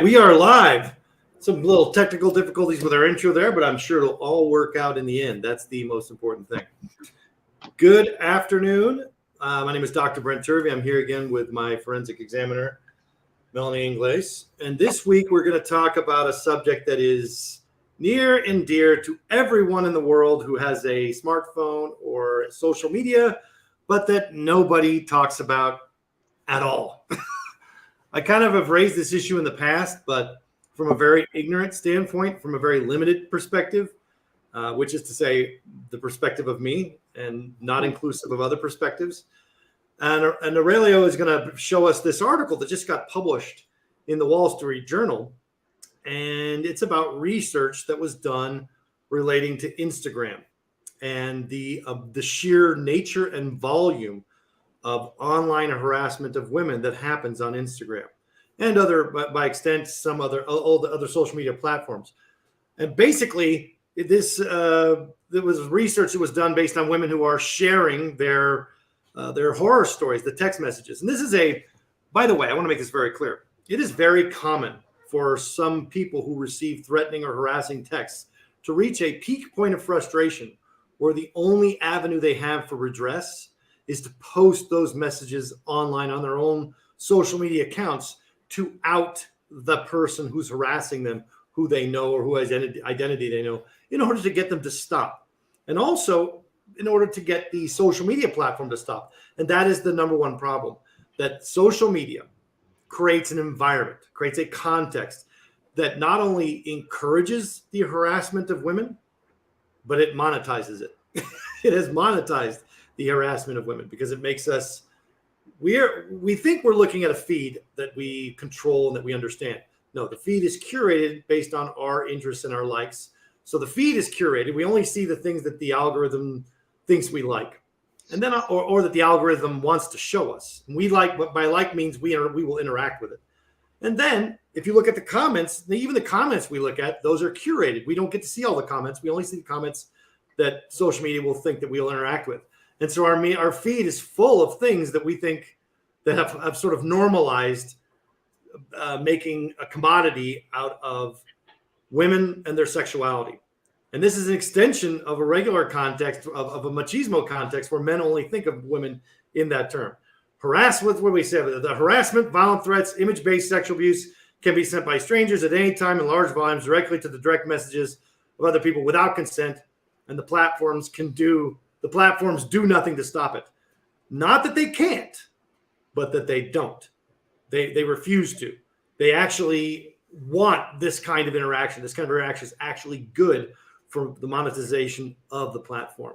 we are live. Some little technical difficulties with our intro there, but I'm sure it'll all work out in the end. That's the most important thing. Good afternoon. My name is Dr. Brent Turvey. I'm here again with my forensic examiner, Melanie. And this week we're going to talk about a subject that is near and dear to everyone in the world who has a smartphone or social media, but that nobody talks about at all. I kind of have raised this issue in the past, but from a very ignorant standpoint, from a very limited perspective, which is to say the perspective of me and not inclusive of other perspectives. And Aurelio is going to show us this article that just got published in the Wall Street Journal. And it's about research that was done relating to Instagram and the sheer nature and volume of online harassment of women that happens on Instagram and other, by extent, all the other social media platforms. And basically, there was research that was done based on women who are sharing their horror stories, the text messages. And this is by the way, I want to make this very clear. It is very common for some people who receive threatening or harassing texts to reach a peak point of frustration where the only avenue they have for redress is to post those messages online on their own social media accounts to out the person who's harassing them, who they know or who has identity they know, in order to get them to stop. And also in order to get the social media platform to stop. And that is the number one problem, that social media creates an environment, creates a context that not only encourages the harassment of women, but it monetizes it. It has monetized the harassment of women because it makes us, we think we're looking at a feed that we control and that we understand. No, the feed is curated based on our interests and our likes. So the feed is curated. We only see the things that the algorithm thinks we like, and then or that the algorithm wants to show us. And we like, but by like means we will interact with it. And then if you look at the comments, even the comments we look at, those are curated. We don't get to see all the comments. We only see the comments that social media will think that we'll interact with. And so our feed is full of things that we think that have sort of normalized making a commodity out of women and their sexuality. And this is an extension of a regular context, of a machismo context, where men only think of women in that term. Harassment, what we say, the harassment, violent threats, image-based sexual abuse can be sent by strangers at any time in large volumes directly to the direct messages of other people without consent. And the platforms do nothing to stop it. Not that they can't, but that they don't. They refuse to. They actually want this kind of interaction. This kind of interaction is actually good for the monetization of the platform.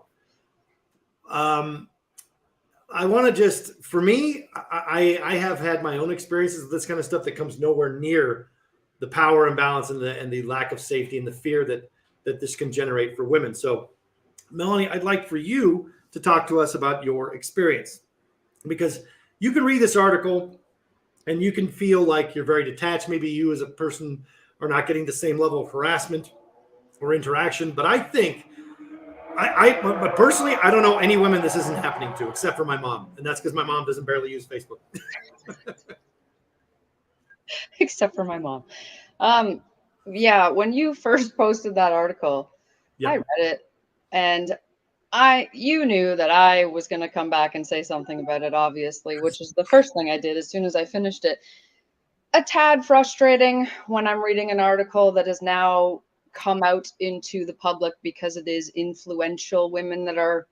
I want to just, for me, I have had my own experiences with this kind of stuff that comes nowhere near the power imbalance and the lack of safety and the fear that this can generate for women. So, Melanie, I'd like for you to talk to us about your experience, because you can read this article and you can feel like you're very detached. Maybe you as a person are not getting the same level of harassment or interaction. But I think, but personally, I don't know any women this isn't happening to, except for my mom. And that's because my mom doesn't barely use Facebook. Except for my mom. Yeah, when you first posted that article, I read it, and you knew that I was going to come back and say something about it, obviously, which is the first thing I did as soon as I finished it. A tad frustrating when I'm reading an article that has now come out into the public because it is influential women that are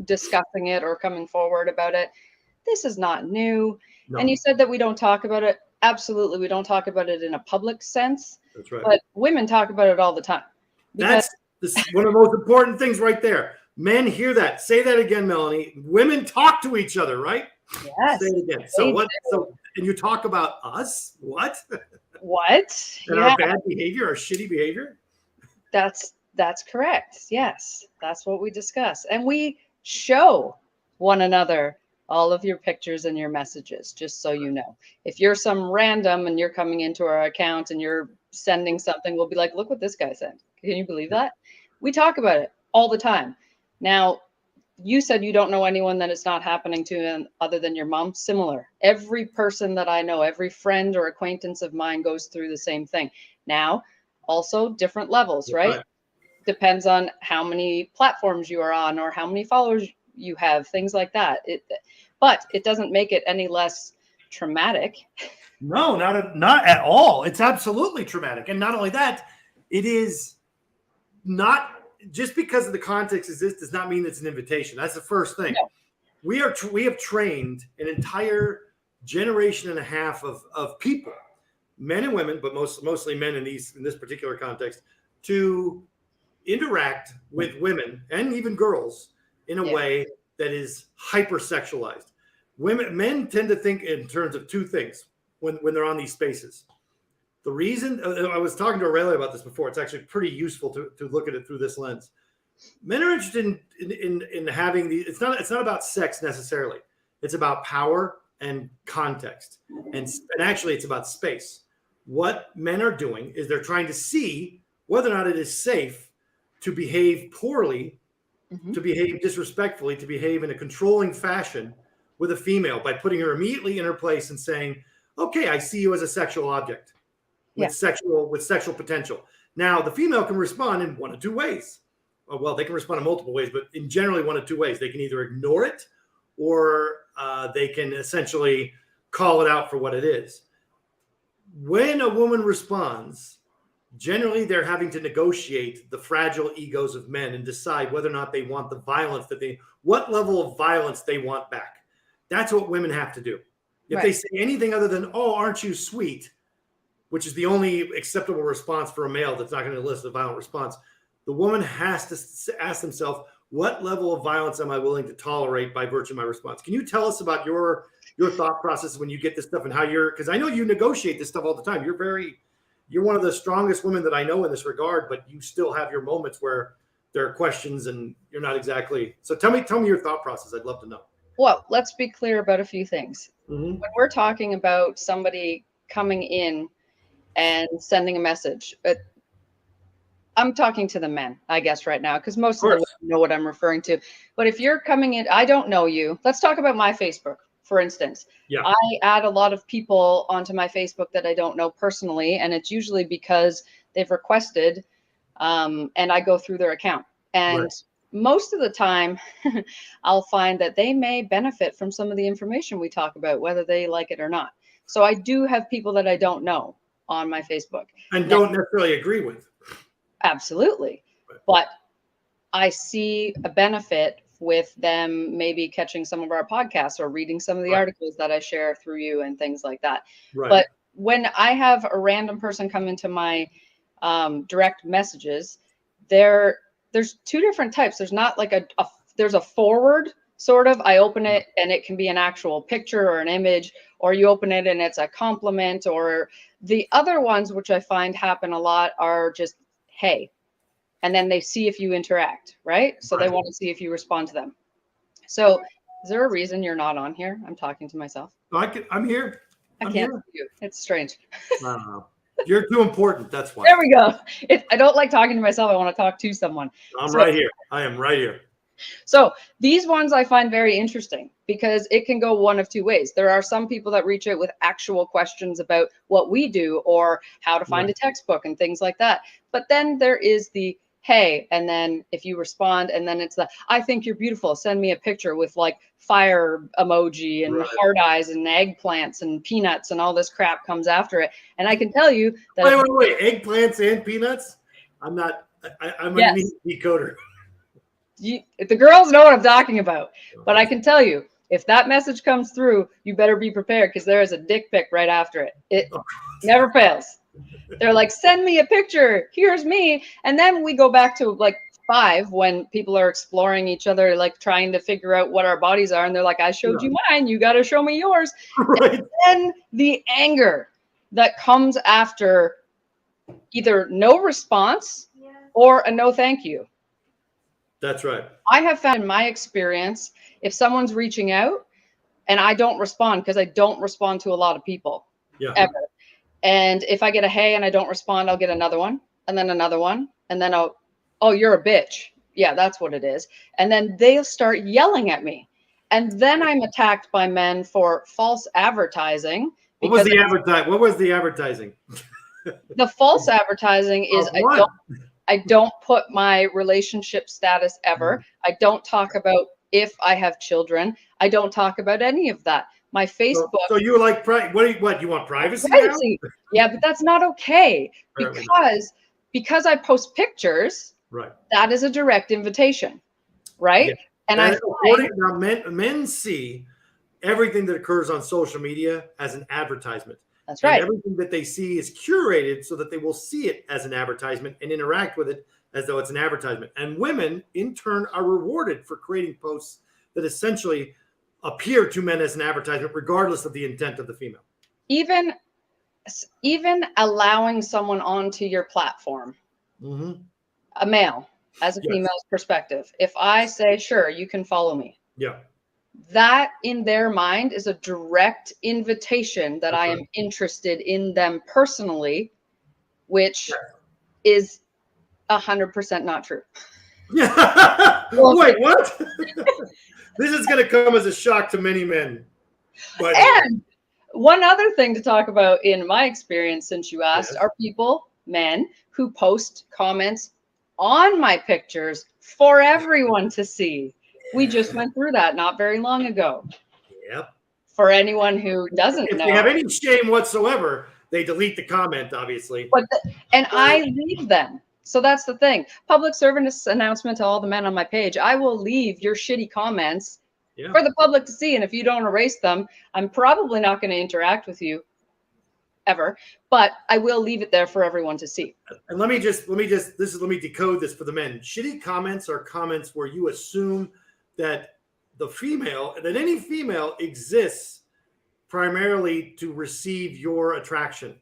discussing it or coming forward about it. This is not new. No. And you said that we don't talk about it. Absolutely, we don't talk about it in a public sense. That's right. But women talk about it all the time. That's one of the most important things right there. Men hear that. Say that again, Melanie. Women talk to each other, right? Yes. Say it again. So what? So, and you talk about us? What? What? And our bad behavior, our shitty behavior? That's correct. Yes. That's what we discuss. And we show one another all of your pictures and your messages, just so you know. If you're some random and you're coming into our account and you're sending something, we'll be like, look what this guy sent. Can you believe that? We talk about it all the time. Now, you said you don't know anyone that it's not happening to other than your mom. Similar. Every person that I know, every friend or acquaintance of mine goes through the same thing. Now, also different levels, right? Depends on how many platforms you are on or how many followers you have, things like that. But it doesn't make it any less traumatic. No, not at all. It's absolutely traumatic. And not only that, it is not just because of the context exists does not mean it's an invitation. That's the first thing. No. We have trained an entire generation and a half of people, men and women, but mostly men in this particular context, to interact with women and even girls in a way that is hypersexualized. Men tend to think in terms of two things when they're on these spaces. The reason I was talking to Aurelia about this before, it's actually pretty useful to look at it through this lens. Men are interested in having it's not about sex necessarily. It's about power and context. And actually it's about space. What men are doing is they're trying to see whether or not it is safe to behave poorly, to behave disrespectfully, to behave in a controlling fashion with a female by putting her immediately in her place and saying, okay, I see you as a sexual object with sexual potential. Now, the female can respond in one of two ways. Well, they can respond in multiple ways, but in generally one of two ways. They can either ignore it or they can essentially call it out for what it is. When a woman responds, generally they're having to negotiate the fragile egos of men and decide whether or not they want the violence what level of violence they want back. That's what women have to do. If they say anything other than, oh, aren't you sweet, which is the only acceptable response for a male that's not going to elicit a violent response, the woman has to ask themselves, what level of violence am I willing to tolerate by virtue of my response? Can you tell us about your thought process when you get this stuff and how because I know you negotiate this stuff all the time. You're one of the strongest women that I know in this regard, but you still have your moments where there are questions and you're not exactly. So tell me your thought process. I'd love to know. Well, let's be clear about a few things. When we're talking about somebody coming in and sending a message, I'm talking to the men, I guess, right now, because most of them know what I'm referring to. But if you're coming in, I don't know you. Let's talk about my Facebook, for instance. Yeah. I add a lot of people onto my Facebook that I don't know personally, and it's usually because they've requested, and I go through their account. And most of the time, I'll find that they may benefit from some of the information we talk about, whether they like it or not. So I do have people that I don't know on my Facebook. And don't necessarily agree with. Absolutely. But I see a benefit with them maybe catching some of our podcasts or reading some of the articles that I share through you and things like that. But when I have a random person come into my direct messages, there's two different types. There's not like there's a forward sort of, I open it and it can be an actual picture or an image, or you open it and it's a compliment, or the other ones, which I find happen a lot, are just, hey, and then they see if you interact, right? So they want to see if you respond to them. So is there a reason you're not on here? I'm talking to myself. I'm here. I can't see you. It's strange. You're too important. That's why. There we go. I don't like talking to myself. I want to talk to someone. I'm right here. I am right here. So these ones I find very interesting because it can go one of two ways. There are some people that reach out with actual questions about what we do or how to find a textbook and things like that. But then there is the, hey, and then if you respond, and then it's the, I think you're beautiful, send me a picture with like fire emoji and heart eyes and eggplants and peanuts and all this crap comes after it. And I can tell you that— Wait, eggplants and peanuts? I'm a neat decoder. The girls know what I'm talking about, but I can tell you, if that message comes through, you better be prepared because there is a dick pic right after it. It never fails. They're like, send me a picture. Here's me. And then we go back to like 5 when people are exploring each other, like trying to figure out what our bodies are. And they're like, I showed you mine. You got to show me yours. And then the anger that comes after either no response or a no thank you. That's right. I have found in my experience, if someone's reaching out and I don't respond, because I don't respond to a lot of people ever. And if I get a hey and I don't respond, I'll get another one and then another one. And then oh, you're a bitch. Yeah, that's what it is. And then they'll start yelling at me. And then I'm attacked by men for false advertising. What was the advertising? What was the advertising? The false advertising is I don't put my relationship status ever. I don't talk about if I have children. I don't talk about any of that. My Facebook. So you like what you want privacy? Yeah, but that's not okay because I post pictures. Right. That is a direct invitation, right? Yeah. And men see everything that occurs on social media as an advertisement. That's right. And everything that they see is curated so that they will see it as an advertisement and interact with it as though it's an advertisement. And women, in turn, are rewarded for creating posts that essentially appear to men as an advertisement, regardless of the intent of the female. Even allowing someone onto your platform, a male, as a female's perspective, if I say, sure, you can follow me. Yeah. That in their mind is a direct invitation that I am interested in them personally, which is 100% not true. Wait, what? This is going to come as a shock to many men. And one other thing to talk about in my experience, since you asked, are men who post comments on my pictures for everyone to see. We just went through that not very long ago. Yep. For anyone who doesn't know. If they have any shame whatsoever, they delete the comment, obviously. And I leave them. So that's the thing. Public service announcement to all the men on my page. I will leave your shitty comments for the public to see. And if you don't erase them, I'm probably not going to interact with you ever, but I will leave it there for everyone to see. And let me decode this for the men. Shitty comments are comments where you assume that any female exists primarily to receive your attraction.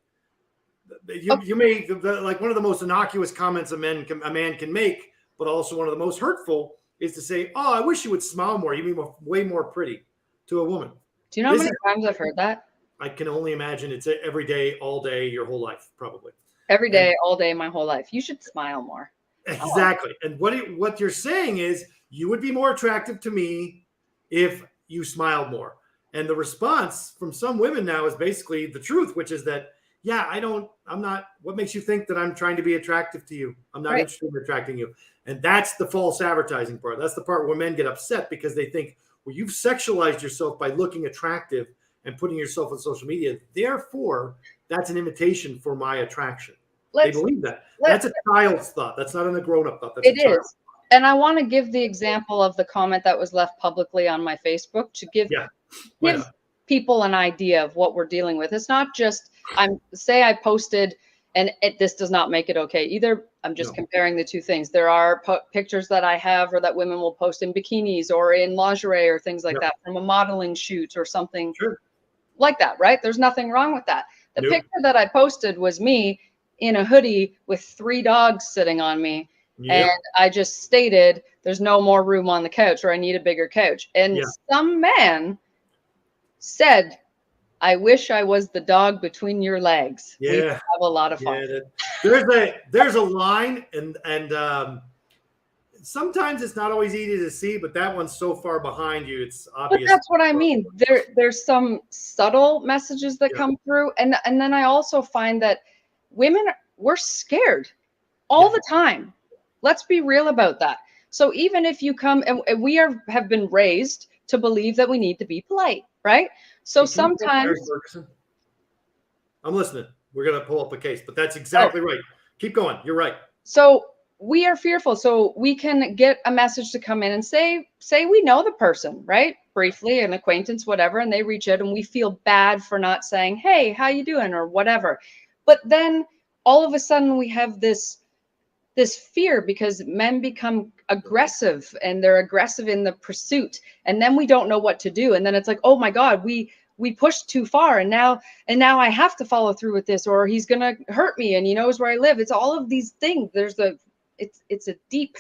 You may, like, one of the most innocuous comments a man can make, but also one of the most hurtful, is to say, "Oh, I wish you would smile more. You'd be way more pretty," to a woman. Do you know how many times I've heard that? I can only imagine it's every day, all day, your whole life, probably. Every day, all day, my whole life. You should smile more. Exactly. And what you're saying is, you would be more attractive to me if you smiled more. And the response from some women now is basically the truth, which is that, what makes you think that I'm trying to be attractive to you? I'm not interested in attracting you. And that's the false advertising part. That's the part where men get upset because they think, well, you've sexualized yourself by looking attractive and putting yourself on social media. Therefore, that's an invitation for my attraction. They believe that. That's a child's thought. That's not a grown-up thought. It is. And I want to give the example of the comment that was left publicly on my Facebook to give people an idea of what we're dealing with. It's not just, I posted, and this does not make it okay either. I'm just comparing the two things. There are pictures that I have or that women will post in bikinis or in lingerie or things like that from a modeling shoot or something like that, right? There's nothing wrong with that. The picture that I posted was me in a hoodie with 3 dogs sitting on me. And I just stated, there's no more room on the couch, or I need a bigger couch. And some man said, I wish I was the dog between your legs. We have a lot of fun. There's a line, and sometimes it's not always easy to see, but that one's so far behind you, it's obvious. But that's what I mean. There's some subtle messages that come through. And then I also find that we're scared all the time. Let's be real about that. So even if you come, and we have been raised to believe that we need to be polite, right? So sometimes I'm listening. We're going to pull up a case, but that's exactly right. Keep going. You're right. So we are fearful. So we can get a message to come in and say we know the person, right? Briefly, an acquaintance, whatever, and they reach out and we feel bad for not saying, hey, how you doing? Or whatever. But then all of a sudden we have this fear because men become aggressive, and they're aggressive in the pursuit. And then we don't know what to do. And then it's like, oh my God, we pushed too far. And now I have to follow through with this, or he's going to hurt me and he knows where I live. It's all of these things. It's a deep,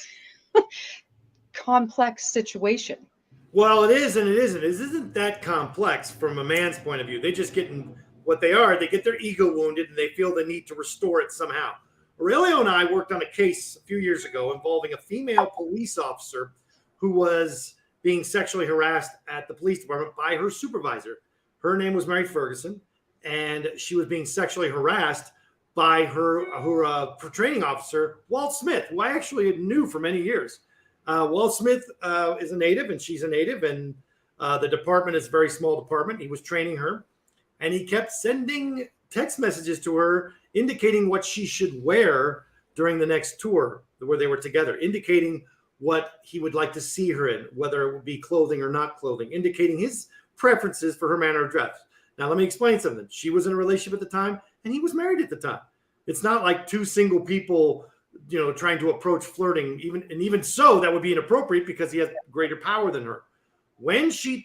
complex situation. Well, it is, and it isn't. It isn't that complex from a man's point of view. They just get what they are. They get their ego wounded and they feel the need to restore it somehow. Aurelio and I worked on a case a few years ago involving a female police officer who was being sexually harassed at the police department by her supervisor. Her name was Mary Ferguson, and she was being sexually harassed by her training officer, Walt Smith, who I actually knew for many years. Walt Smith is a native, and she's a native, and the department is a very small department. He was training her, and he kept sending text messages to her indicating what she should wear during the next tour where they were together, indicating what he would like to see her in, whether it would be clothing or not clothing, indicating his preferences for her manner of dress. Now, let me explain something. She was in a relationship at the time, and he was married at the time. It's not like two single people, trying to approach flirting. Even so, that would be inappropriate because he has greater power than her. When he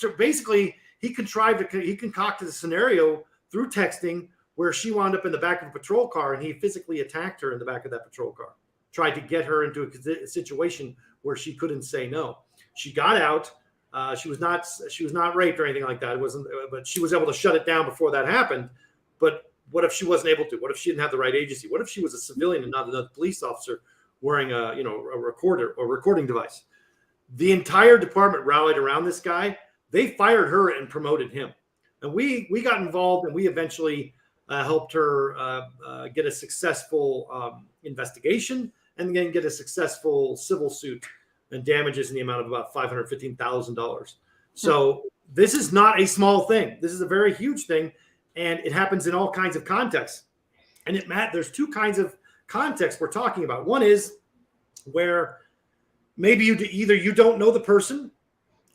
concocted a scenario through texting where she wound up in the back of a patrol car, and he physically attacked her in the back of that patrol car, tried to get her into a situation where she couldn't say no. She got out. She was not raped or anything like that. It wasn't, but she was able to shut it down before that happened. But what if she wasn't able to? What if she didn't have the right agency? What if she was a civilian and not another police officer wearing a recorder or recording device? The entire department rallied around this guy. They fired her and promoted him. And we got involved, and we eventually helped her get a successful investigation and then get a successful civil suit and damages in the amount of about $515,000. So this is not a small thing. This is a very huge thing, and it happens in all kinds of contexts. And there's two kinds of contexts we're talking about. One is where maybe you don't know the person,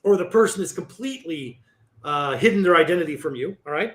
or the person is completely hidden their identity from you, all right?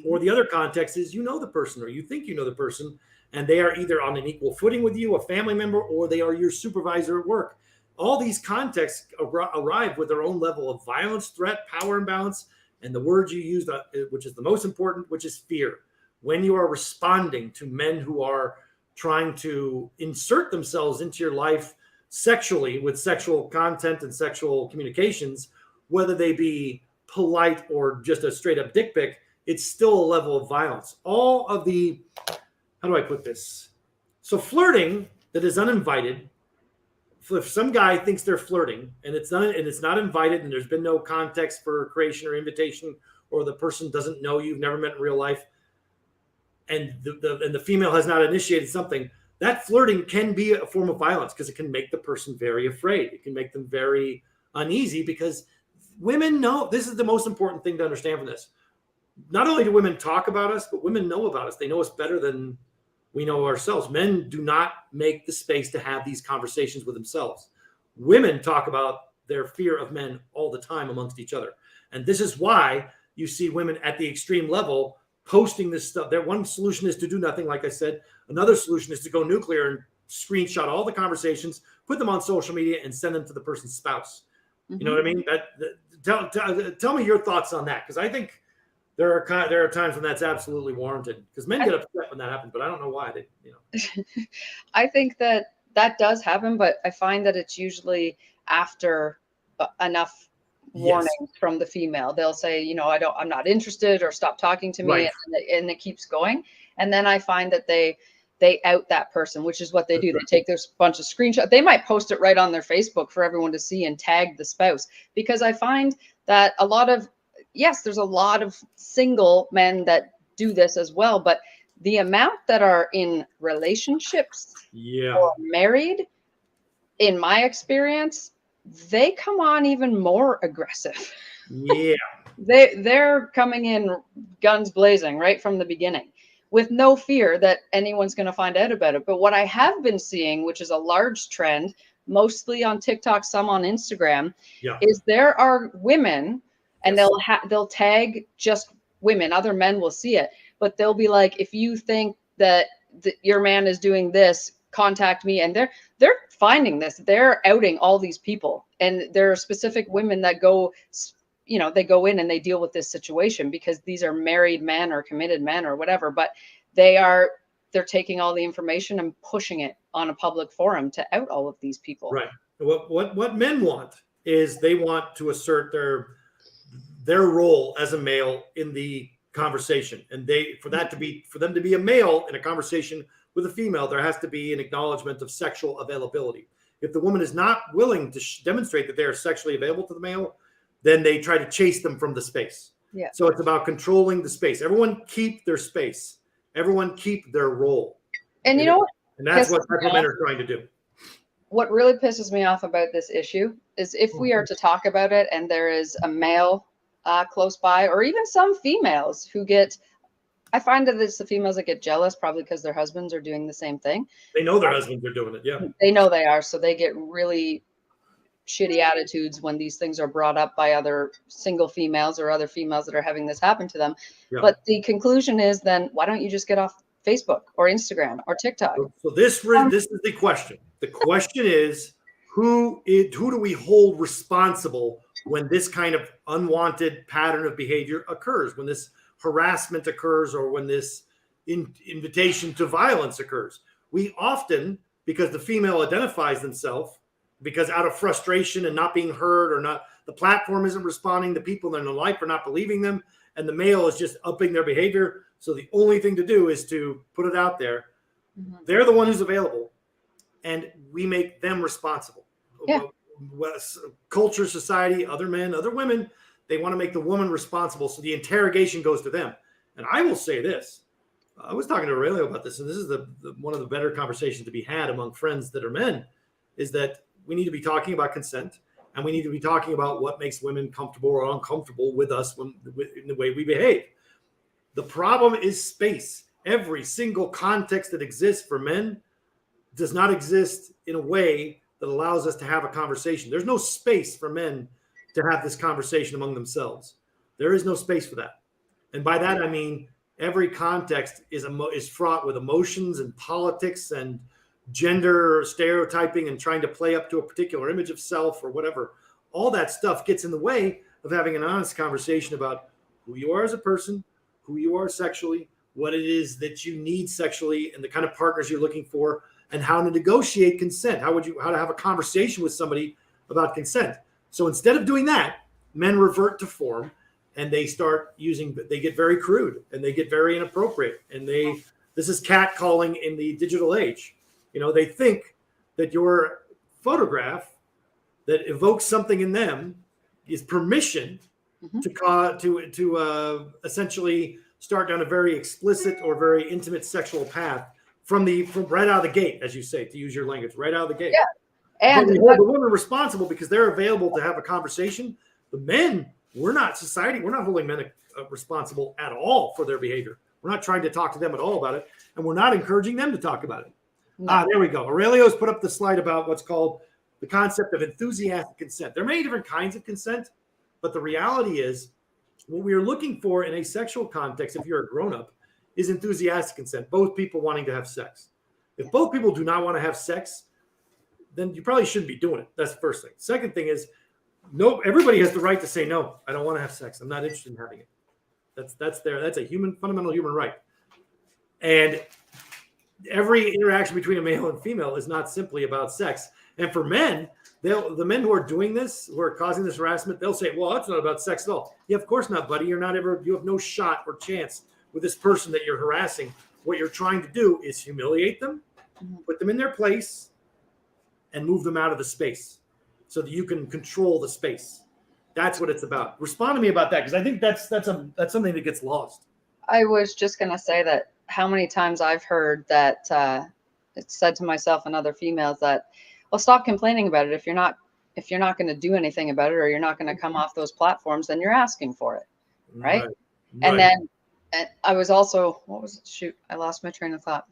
Or the other context is you know the person, or you think you know the person, and they are either on an equal footing with you, a family member, or they are your supervisor at work. All these contexts arrive with their own level of violence, threat, power imbalance, and the word you use, which is the most important, which is fear. When you are responding to men who are trying to insert themselves into your life sexually with sexual content and sexual communications, whether they be polite or just a straight up dick pic, it's still a level of violence. All of the, how do I put this? So flirting that is uninvited, if some guy thinks they're flirting and it's not invited, and there's been no context for creation or invitation, or the person doesn't know you've never met in real life, and the female has not initiated something, that flirting can be a form of violence because it can make the person very afraid. It can make them very uneasy, because women know, this is the most important thing to understand from this. Not only do women talk about us, but women know about us. They know us better than we know ourselves. Men do not make the space to have these conversations with themselves. Women talk about their fear of men all the time amongst each other. And this is why you see women at the extreme level posting this stuff. Their one solution is to do nothing, like I said. Another solution is to go nuclear and screenshot all the conversations, put them on social media, and send them to the person's spouse. Mm-hmm. You know what I mean? Tell me your thoughts on that, because I think there are times when that's absolutely warranted, because men get upset when that happens, but I don't know why I think that does happen, but I find that it's usually after enough warnings from the female. They'll say, I'm not interested, or stop talking to me, right. and it keeps going. And then I find that they out that person, which is what they do. They take this bunch of screenshots. They might post it right on their Facebook for everyone to see and tag the spouse, because I find that there's a lot of single men that do this as well, but the amount that are in relationships or married, in my experience, they come on even more aggressive. Yeah. They're coming in guns blazing right from the beginning, with no fear that anyone's going to find out about it. But what I have been seeing, which is a large trend, mostly on TikTok, some on Instagram, is there are women, and they'll tag just women. Other men will see it, but they'll be like, if you think that your man is doing this, contact me. And they're finding this. They're outing all these people, and there are specific women that go, they go in and they deal with this situation, because these are married men or committed men or whatever. But they're taking all the information and pushing it on a public forum to out all of these people. Right. What men want is they want to assert their role as a male in the conversation, and for them to be a male in a conversation with a female, there has to be an acknowledgement of sexual availability. If the woman is not willing to demonstrate that they are sexually available to the male, then they try to chase them from the space. Yeah. So it's about controlling the space. Everyone keep their space. Everyone keep their role. And you know what? And that's what men are trying to do. What really pisses me off about this issue is if we are to talk about it and there is a male close by, or even some females who get, I find that it's the females that get jealous, probably because their husbands are doing the same thing. They know their husbands are doing it. Yeah. They know they are. So they get really shitty attitudes when these things are brought up by other single females or other females that are having this happen to them. Yeah. But the conclusion is then why don't you just get off Facebook or Instagram or TikTok? So this is the question. The question is who do we hold responsible when this kind of unwanted pattern of behavior occurs, when this harassment occurs, or when this invitation to violence occurs? We often, because the female identifies themselves, because out of frustration and not being heard, or not, the platform isn't responding, the people in their life are not believing them, and the male is just upping their behavior. So the only thing to do is to put it out there. Mm-hmm. They're the one who's available, and we make them responsible. Yeah. Culture, society, other men, other women, they want to make the woman responsible. So the interrogation goes to them. And I will say this. I was talking to Aurelio about this, and this is one of the better conversations to be had among friends that are men, is that we need to be talking about consent, and we need to be talking about what makes women comfortable or uncomfortable with us in the way we behave. The problem is space. Every single context that exists for men does not exist in a way that allows us to have a conversation. There's no space for men to have this conversation among themselves. There is no space for that. And by that, I mean, every context is fraught with emotions and politics and gender stereotyping and trying to play up to a particular image of self or whatever. All that stuff gets in the way of having an honest conversation about who you are as a person, who you are sexually, what it is that you need sexually, and the kind of partners you're looking for, and how to negotiate consent. How to have a conversation with somebody about consent. So instead of doing that, men revert to form, and they get very crude, and they get very inappropriate. And this is catcalling in the digital age. They think that your photograph that evokes something in them is permission to essentially start down a very explicit or very intimate sexual path from right out of the gate, as you say, to use your language, right out of the gate. Yeah. And we hold the women responsible because they're available to have a conversation. The men, we're not holding men responsible at all for their behavior. We're not trying to talk to them at all about it, and we're not encouraging them to talk about it. No. There we go. Aurelio's put up the slide about what's called the concept of enthusiastic consent. There are many different kinds of consent, but the reality is what we are looking for in a sexual context, if you're a grown-up, is enthusiastic consent, both people wanting to have sex. If both people do not want to have sex, then you probably shouldn't be doing it. That's the first thing. Second thing is, no, everybody has the right to say, no, I don't want to have sex. I'm not interested in having it. That's a fundamental human right. And every interaction between a male and female is not simply about sex. And for men, the men who are doing this, who are causing this harassment, they'll say, well, it's not about sex at all. Yeah, of course not, buddy. You have no shot or chance with this person that you're harassing. What you're trying to do is humiliate them, put them in their place, and move them out of the space so that you can control the space. That's what it's about. Respond to me about that, because I think that's something that gets lost. I was just going to say that how many times I've heard that it's said to myself and other females that, well, stop complaining about it. If you're not going to do anything about it, or you're not going to come off those platforms, then you're asking for it. Right. And then I was also, I lost my train of thought.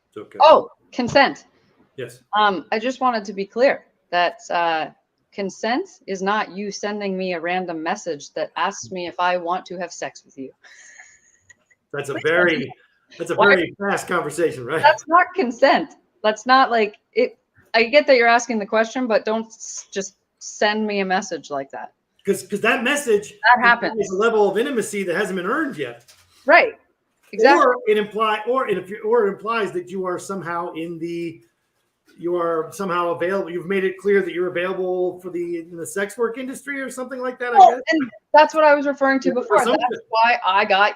It's okay. Oh, consent. Yes. I just wanted to be clear that consent is not you sending me a random message that asks me if I want to have sex with you. That's a very fast conversation, right? That's not consent. That's not like it. I get that you're asking the question, but don't just send me a message like that. Because that message happens. Is a level of intimacy that hasn't been earned yet. Right. Exactly. Or it implies that you are somehow available. You've made it clear that you're available in the sex work industry or something like that. Well, I guess. And that's what I was referring to before. That's why I got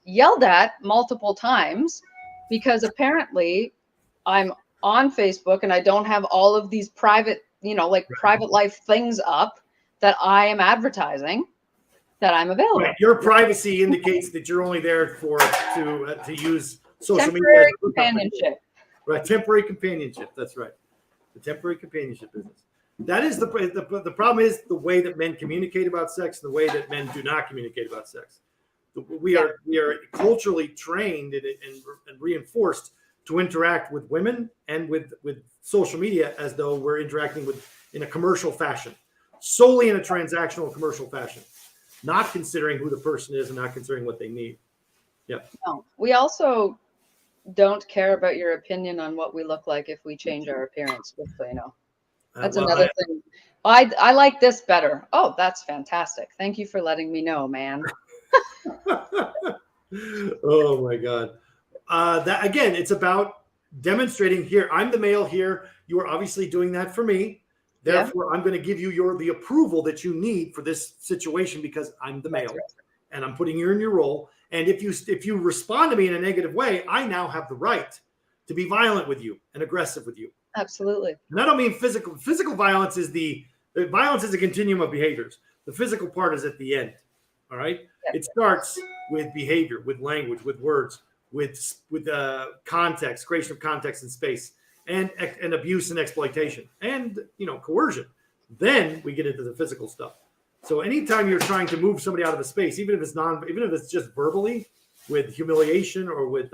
yelled at multiple times because apparently I'm on Facebook and I don't have all of these private, like private life things up that I am advertising that I'm available. Right. Your privacy indicates that you're only there to use social temporary media. Companionship. Right. Temporary companionship. That's right. The temporary companionship business. That is the problem is the way that men communicate about sex, and the way that men do not communicate about sex. We are culturally trained and reinforced to interact with women and with social media as though we're interacting in a commercial fashion, solely in a transactional commercial fashion, not considering who the person is and not considering what they need. Yeah. No, we also don't care about your opinion on what we look like if we change our appearance, just so you know. That's another thing. I like this better. Oh, that's fantastic. Thank you for letting me know, man. Oh my God. That again, it's about demonstrating here. I'm the male here. You are obviously doing that for me. Therefore, I'm going to give you the approval that you need for this situation because I'm the male, and I'm putting you in your role. And if you respond to me in a negative way, I now have the right to be violent with you and aggressive with you. Absolutely. And I don't mean physical. Physical violence is the violence is a continuum of behaviors. The physical part is at the end. All right. Yep. It starts with behavior, with language, with words, with context, creation of context and space, and abuse and exploitation, and coercion. Then we get into the physical stuff. So anytime you're trying to move somebody out of a space, even if it's just verbally, with humiliation or with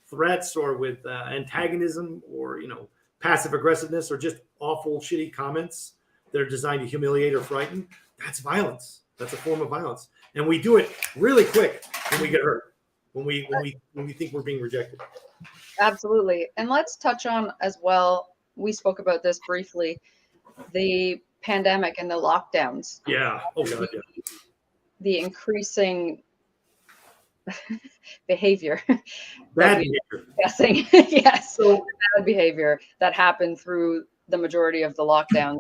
threats or with antagonism or passive aggressiveness or just awful, shitty comments that are designed to humiliate or frighten, that's violence. That's a form of violence. And we do it really quick when we get hurt, when we think we're being rejected. Absolutely. And let's touch on as well, we spoke about this briefly, the pandemic and the lockdowns. Yeah. Oh God, yeah. The increasing behavior. Bad behavior. Guessing. Yes. So, bad behavior that happened through the majority of the lockdown.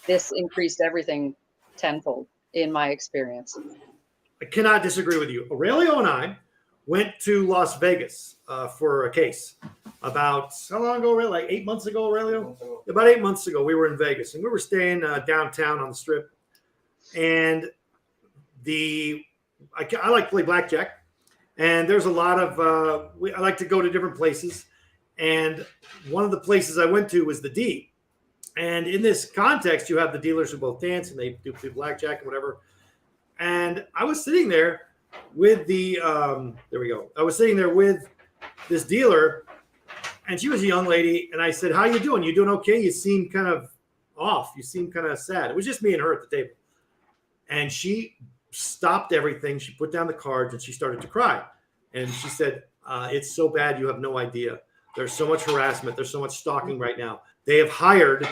This increased everything tenfold in my experience. I cannot disagree with you. Aurelio and I went to Las Vegas for a case about how long ago, Aurelio? Like 8 months ago, Aurelio? About 8 months ago, we were in Vegas and we were staying downtown on the Strip. And I like to play blackjack, and there's a lot of I like to go to different places. And one of the places I went to was the D. And in this context, you have the dealers who both dance and they do blackjack and whatever. And I was sitting there with I was sitting there with this dealer, and she was a young lady. And I said, "How you doing? You doing okay? You seem kind of off. You seem kind of sad." It was just me and her at the table. And she stopped everything. She put down the cards and she started to cry. And she said, "It's so bad. You have no idea. There's so much harassment. There's so much stalking right now. They have hired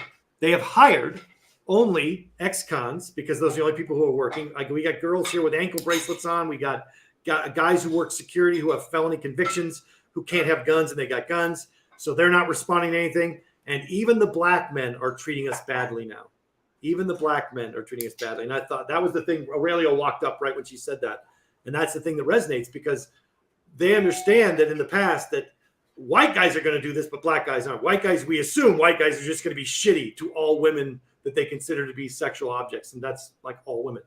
only ex-cons because those are the only people who are working. Like we got girls here with ankle bracelets on. We got guys who work security who have felony convictions who can't have guns and they got guns. So they're not responding to anything. And even the black men are treating us badly now. Even the black men are treating us badly." And I thought that was the thing. Aurelio walked up right when she said that. And that's the thing that resonates because they understand that in the past that white guys are going to do this, but black guys aren't. We assume white guys are just going to be shitty to all women that they consider to be sexual objects. And that's like all women.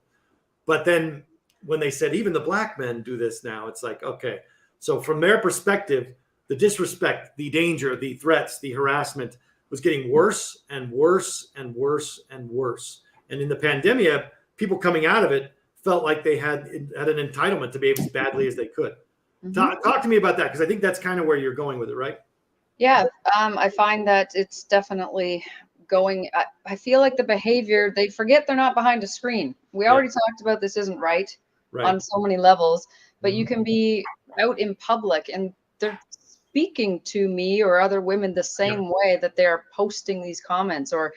But then when they said even the black men do this now, it's like, okay. So from their perspective, the disrespect, the danger, the threats, the harassment was getting worse and worse and worse and worse. And in the pandemic, people coming out of it felt like they had an entitlement to behave as badly as they could. Mm-hmm. Talk to me about that, because I think that's kind of where you're going with it, right? Yeah, I find that it's definitely going. I feel like the behavior, they forget they're not behind a screen. We already talked about this isn't right on so many levels, but you can be out in public and they're speaking to me or other women the same way that they're posting these comments or,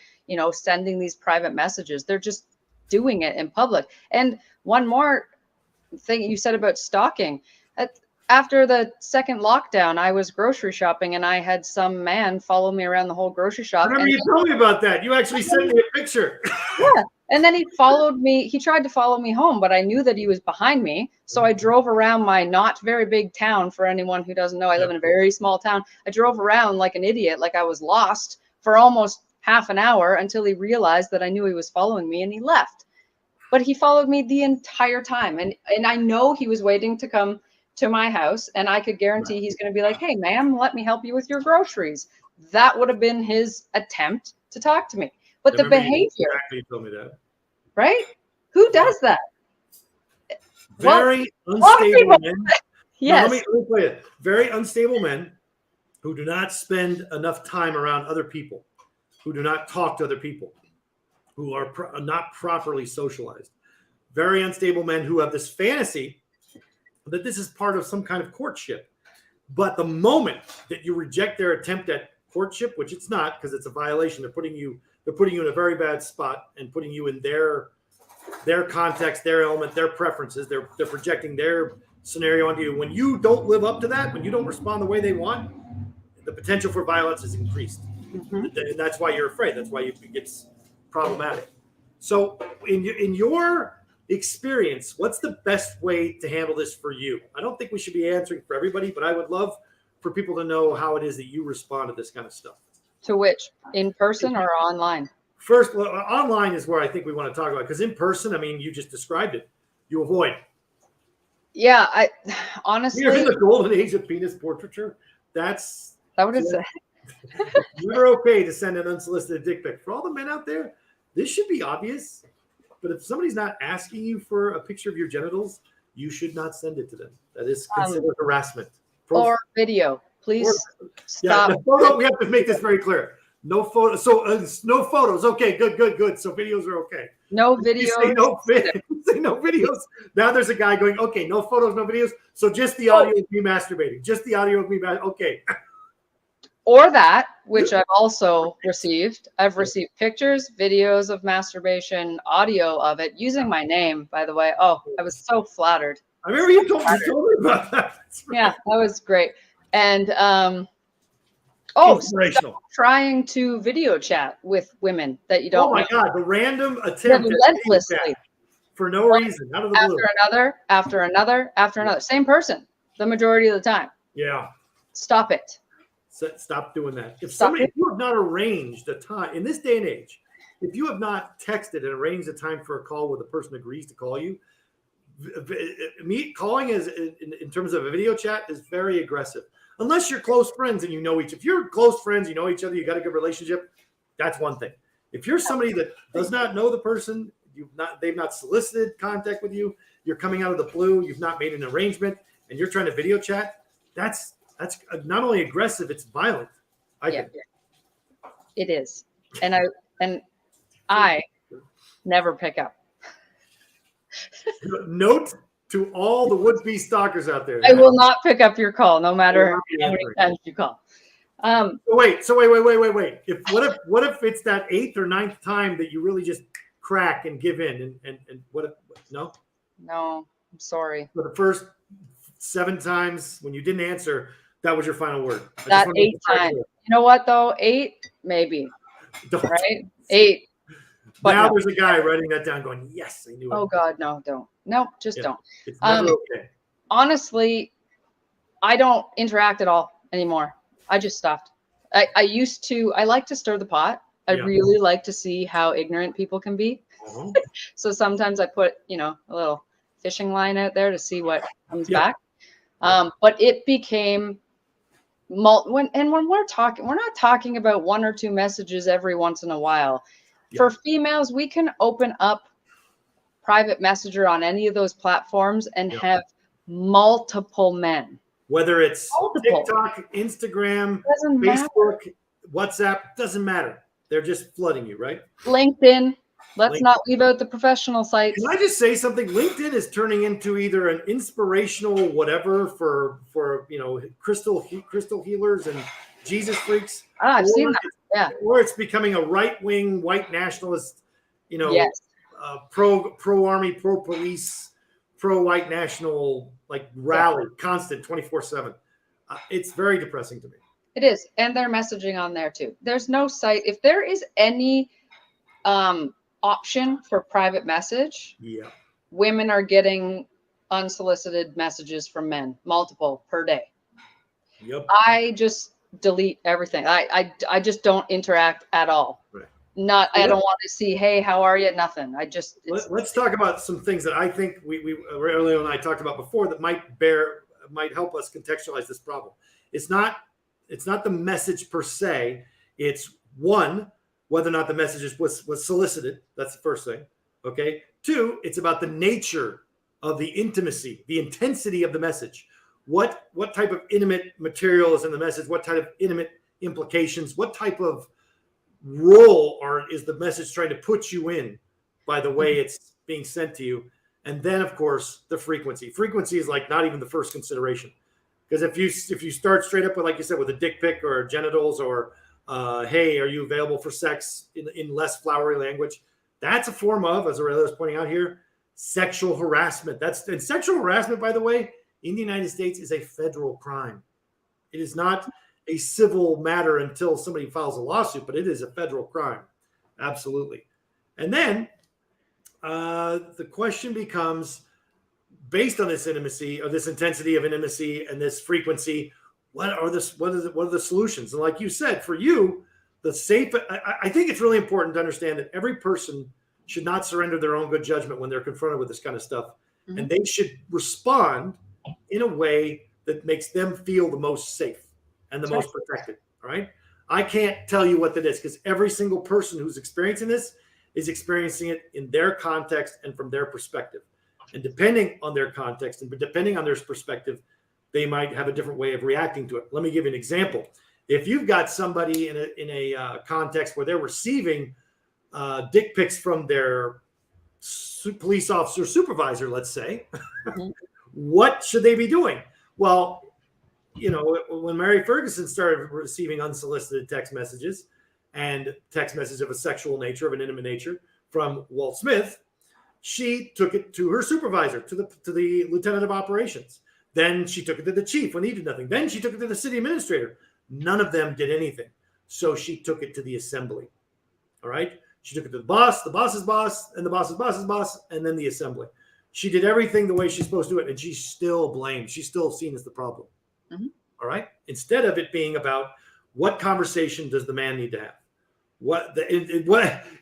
sending these private messages. They're just doing it in public. And one more thing you said about stalking. After the second lockdown, I was grocery shopping and I had some man follow me around the whole grocery shop. I remember you told me about that. You actually sent me a picture. Yeah. And then he followed me. He tried to follow me home, but I knew that he was behind me. So I drove around my not very big town. For anyone who doesn't know, I live in a very small town. I drove around like an idiot, like I was lost for almost half an hour until he realized that I knew he was following me and he left. But he followed me the entire time. And I know he was waiting to come to my house, and I could guarantee he's going to be like, hey, ma'am, let me help you with your groceries. That would have been his attempt to talk to me. But the behavior, you told me that. Right? Who does that? Very unstable men. Yes. Let me play it. Very unstable men who do not spend enough time around other people, who do not talk to other people, who are not properly socialized. Very unstable men who have this fantasy that this is part of some kind of courtship. But the moment that you reject their attempt at courtship, which it's not, because it's a violation, they're putting you in a very bad spot and putting you in their context, their element, their preferences. They're projecting their scenario onto you. When you don't live up to that, when you don't respond the way they want, the potential for violence is increased. And that's why you're afraid. That's why it gets problematic. So in your experience, what's the best way to handle this for you? I don't think we should be answering for everybody, but I would love for people to know how it is that you respond to this kind of stuff. To which? In person or online? First, well, online is where I think we want to talk about, because in person, I mean, you just described it. You avoid. Yeah, I honestly. You're in the golden age of penis portraiture. That's what it said. You're okay to send an unsolicited dick pic. For all the men out there, this should be obvious. But if somebody's not asking you for a picture of your genitals, you should not send it to them. That is considered harassment. Or video. Please stop. Yeah, photo, we have to make this very clear. No photo. So no photos. Okay, good. So videos are okay. No videos. Say no videos. Now there's a guy going, okay, no photos, no videos. So just the audio of me masturbating. Just the audio of me. Okay. Or that, which I've also received. I've received pictures, videos of masturbation, audio of it, using my name, by the way. Oh, I was so flattered. I remember you told me about that. Yeah, that was great. And trying to video chat with women that you don't. Oh my God, the random attempt relentlessly for no reason, out of the blue. After another, same person, the majority of the time. Yeah. Stop it. Stop doing that. If you have not arranged a time in this day and age, if you have not texted and arranged a time for a call where the person agrees to call you, calling is in terms of a video chat is very aggressive. Unless you're close friends and you know if you're close friends, you know each other, you got a good relationship, that's one thing. If you're somebody that does not know the person, they've not solicited contact with you, you're coming out of the blue, you've not made an arrangement, and you're trying to video chat, that's not only aggressive, it's violent. I think. It is. And I never pick up. Note to all the would-be stalkers out there. I will not pick up your call, no matter how many times you call. Wait. What if it's that 8th or 9th time that you really just crack and give in? And what if no? No, I'm sorry. For the first 7 times when you didn't answer, that was your final word. That 8 times. You know what though? 8 maybe. Right? 8. But now there's a guy writing that down going, yes, I knew it. Oh God, no, don't. No, just don't. It's never okay. Honestly, I don't interact at all anymore. I just stopped. I like to stir the pot. I really like to see how ignorant people can be. So sometimes I put, a little fishing line out there to see what comes back. But it became when we're not talking about 1 or 2 messages every once in a while. For females, we can open up private messenger on any of those platforms and have multiple men. Whether it's TikTok, Instagram, Facebook, WhatsApp, doesn't matter. They're just flooding you, right? LinkedIn. Let's not leave out the professional sites. Can I just say something? LinkedIn is turning into either an inspirational whatever for crystal healers and Jesus freaks. I've seen that. Yeah. Or it's becoming a right-wing white nationalist, pro-army, pro-police, pro-white national rally, constant 24/7. It's very depressing to me. It is, and they're messaging on there too. There's no site. If there is any option for private message, Yeah. women are getting unsolicited messages from men, multiple per day. Yep. I just delete everything. I just don't interact at all. Right. I don't want to see, hey, how are you? Nothing. Let's talk about some things that I think we earlier and I talked about before that might help us contextualize this problem. It's not the message per se. It's one, whether or not the message was solicited. That's the first thing. Okay. Two, it's about the nature of the intimacy, the intensity of the message. What type of intimate material is in the message? What type of intimate implications? What type of role is the message trying to put you in by the way it's being sent to you? And then, of course, the frequency. Frequency is like not even the first consideration. Because if you start straight up with, like you said, with a dick pic or genitals or, hey, are you available for sex in less flowery language? That's a form of, as Aurelia was pointing out here, sexual harassment. And sexual harassment, by the way, in the United States is a federal crime. It is not a civil matter until somebody files a lawsuit, but it is a federal crime. Absolutely. And then the question becomes, based on this intimacy, or this intensity of intimacy and this frequency, what are the solutions? And like you said, for you, I think it's really important to understand that every person should not surrender their own good judgment when they're confronted with this kind of stuff. Mm-hmm. And they should respond in a way that makes them feel the most safe and the most protected. All right. I can't tell you what that is, because every single person who's experiencing this is experiencing it in their context and from their perspective. And depending on their context and depending on their perspective, they might have a different way of reacting to it. Let me give you an example. If you've got somebody in a context where they're receiving dick pics from their police officer supervisor, let's say, mm-hmm. What should they be doing? Well, when Mary Ferguson started receiving unsolicited text messages and text messages of a sexual nature, of an intimate nature from Walt Smith, she took it to her supervisor, to the lieutenant of operations. Then she took it to the chief when he did nothing. Then she took it to the city administrator. None of them did anything. So she took it to the assembly. All right. She took it to the boss's boss, and the boss's boss's boss, and then the assembly. She did everything the way she's supposed to do it, and she's still blamed. She's still seen as the problem. Mm-hmm. All right. Instead of it being about what conversation does the man need to have?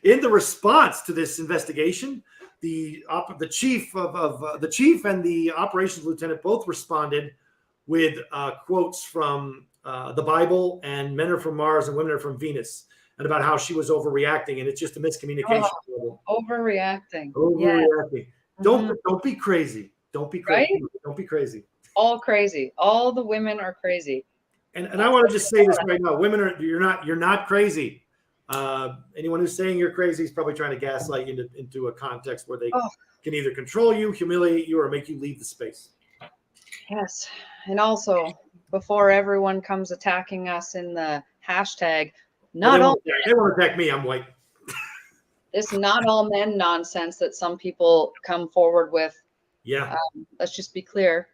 In the response to this investigation, the chief and the operations lieutenant both responded with quotes from the Bible and men are from Mars and women are from Venus, and about how she was overreacting, and it's just a miscommunication. Overreacting. Yeah. Don't be crazy. Don't be crazy. Right? Don't be crazy. All crazy. All the women are crazy. And I want to just say this right now: women you're not crazy. Anyone who's saying you're crazy is probably trying to gaslight you into a context where they can either control you, humiliate you, or make you leave the space. Yes. And also, before everyone comes attacking us in the hashtag, they want to attack me. I'm white. This not all men nonsense that some people come forward with. Yeah. Let's just be clear.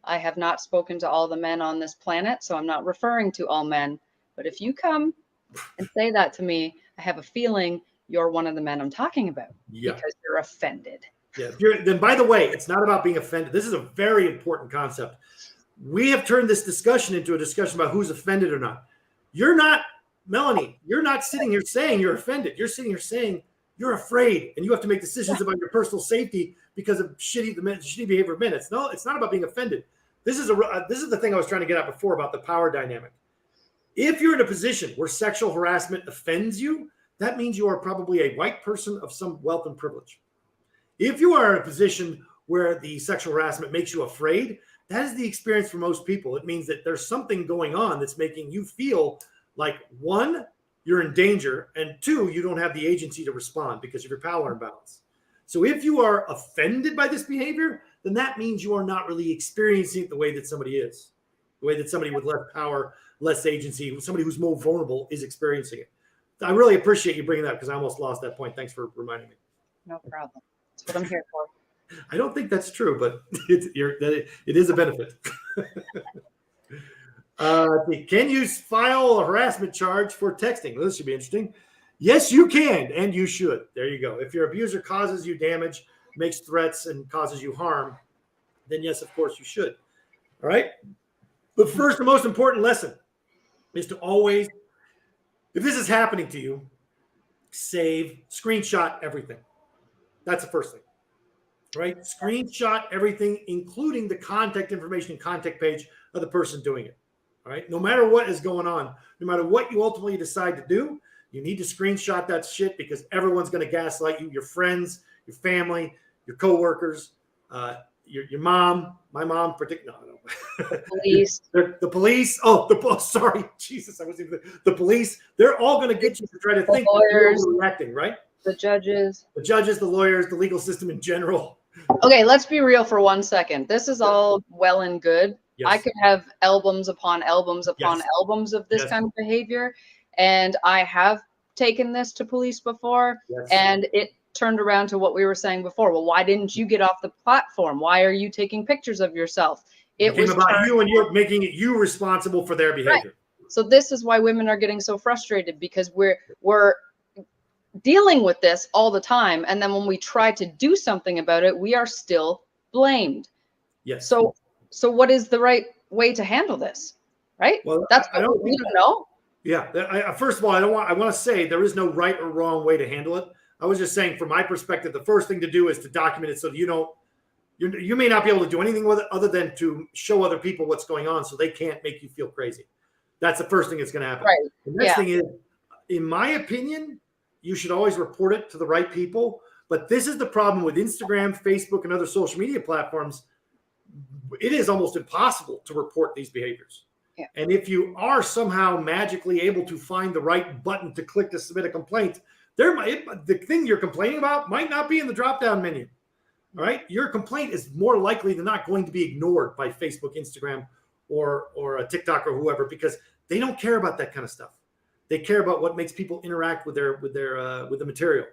I have not spoken to all the men on this planet, so I'm not referring to all men. But if you come and say that to me, I have a feeling you're one of the men I'm talking about. Yeah. Because you're offended. Yeah. Then, by the way, it's not about being offended. This is a very important concept. We have turned this discussion into a discussion about who's offended or not. You're not, Melanie, you're not sitting here saying you're offended. You're sitting here saying you're afraid and you have to make decisions about your personal safety because of shitty behavior of men. It's not about being offended. This is the thing I was trying to get at before about the power dynamic. If you're in a position where sexual harassment offends you, that means you are probably a white person of some wealth and privilege. If you are in a position where the sexual harassment makes you afraid, that is the experience for most people. It means that there's something going on that's making you feel like, one, you're in danger, and two, you don't have the agency to respond because of your power imbalance. So if you are offended by this behavior, then that means you are not really experiencing it the way that somebody is, the way that somebody with less power, less agency, somebody who's more vulnerable is experiencing it. I really appreciate you bringing that up because I almost lost that point. Thanks for reminding me. No problem. That's what I'm here for. I don't think that's true, but it is a benefit. Can you file a harassment charge for texting? This should be interesting. Yes, you can, and you should. There you go. If your abuser causes you damage, makes threats, and causes you harm, then yes, of course you should. All right. The first and most important lesson is to always, if this is happening to you, screenshot everything. That's the first thing. Right? Screenshot everything, including the contact information and contact page of the person doing it. All right. No matter what is going on, no matter what you ultimately decide to do, you need to screenshot that shit because everyone's going to gaslight you, your friends, your family, your coworkers, your mom, my mom, particularly. No. Police. The police. Oh, sorry. Jesus. The police. They're all going to get you to try to think lawyers, you're reacting, right? The judges, the lawyers, the legal system in general. Okay, let's be real for 1 second. This is all well and good. Yes. I could have albums upon albums upon Yes. albums of this Yes. kind of behavior. And I have taken this to police before. Yes. And it turned around to what we were saying before. Well, why didn't you get off the platform? Why are you taking pictures of yourself? It was about you, and you're making it you responsible for their behavior. Right. So this is why women are getting so frustrated, because we're dealing with this all the time, and then when we try to do something about it, we are still blamed. Yes. So what is the right way to handle this? Right? Well, that's I don't we don't know. Yeah. First of all, I want to say there is no right or wrong way to handle it. I was just saying, from my perspective, the first thing to do is to document it so that you may not be able to do anything with it other than to show other people what's going on so they can't make you feel crazy. That's the first thing that's going to happen. Right. The next thing is, in my opinion, you should always report it to the right people. But this is the problem with Instagram, Facebook, and other social media platforms. It is almost impossible to report these behaviors. Yeah. And if you are somehow magically able to find the right button to click to submit a complaint, the thing you're complaining about might not be in the drop-down menu. All right. Your complaint is more likely than not going to be ignored by Facebook, Instagram, or a TikTok or whoever, because they don't care about that kind of stuff. They care about what makes people interact with the material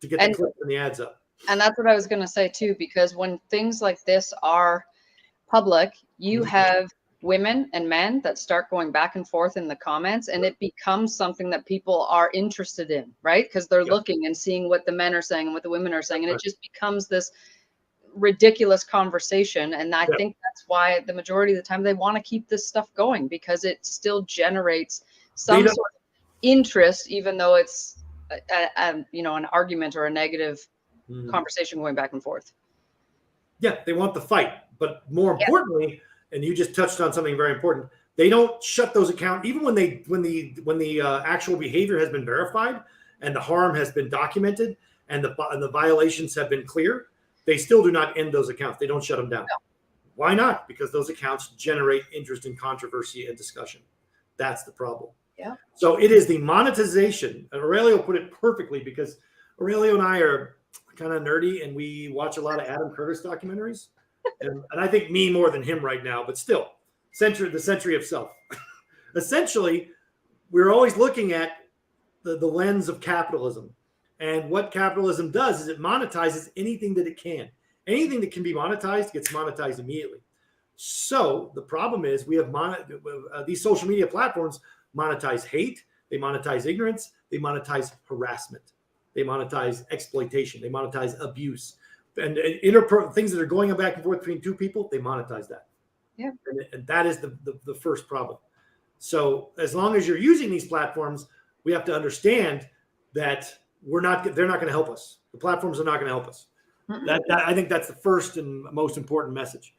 to get the clicks and the ads up. And that's what I was going to say too, because when things like this are public, you have women and men that start going back and forth in the comments, and it becomes something that people are interested in, right? Because they're looking and seeing what the men are saying and what the women are saying, and it just becomes this ridiculous conversation. And I think that's why the majority of the time they want to keep this stuff going, because it still generates some sort of interest, even though it's an argument or a negative conversation going back and forth. Yeah, they want the fight, but more importantly, and you just touched on something very important, they don't shut those accounts even when the actual behavior has been verified and the harm has been documented and the violations have been clear. They still do not end those accounts. They don't shut them down. No. Why not? Because those accounts generate interest and controversy and discussion. That's the problem. Yeah. So it is the monetization. And Aurelio put it perfectly, because Aurelio and I are kind of nerdy and we watch a lot of Adam Curtis documentaries. and I think me more than him right now, but still, the century of self. Essentially, we're always looking at the lens of capitalism. And what capitalism does is it monetizes anything that it can. Anything that can be monetized gets monetized immediately. So the problem is we have these social media platforms monetize hate, they monetize ignorance, they monetize harassment, they monetize exploitation, they monetize abuse, and things that are going back and forth between two people, they monetize that. Yeah, and that is the first problem. So as long as you're using these platforms, we have to understand that they're not going to help us. The platforms are not going to help us. I think that's the first and most important message.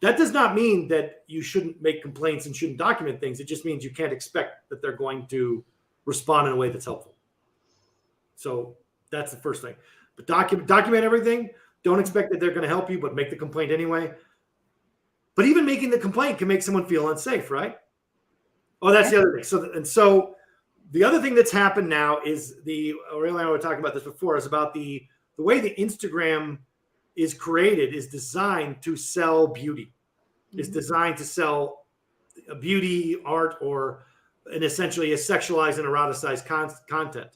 That does not mean that you shouldn't make complaints and shouldn't document things. It just means you can't expect that they're going to respond in a way that's helpful. So that's the first thing. But document everything. Don't expect that they're going to help you, but make the complaint anyway. But even making the complaint can make someone feel unsafe, right? Oh, that's the other thing. So the other thing that's happened now is Aurelio and I were talking about this before, is about the way the Instagram is created is designed to sell beauty. It's designed to sell beauty, art, and essentially a sexualized and eroticized content.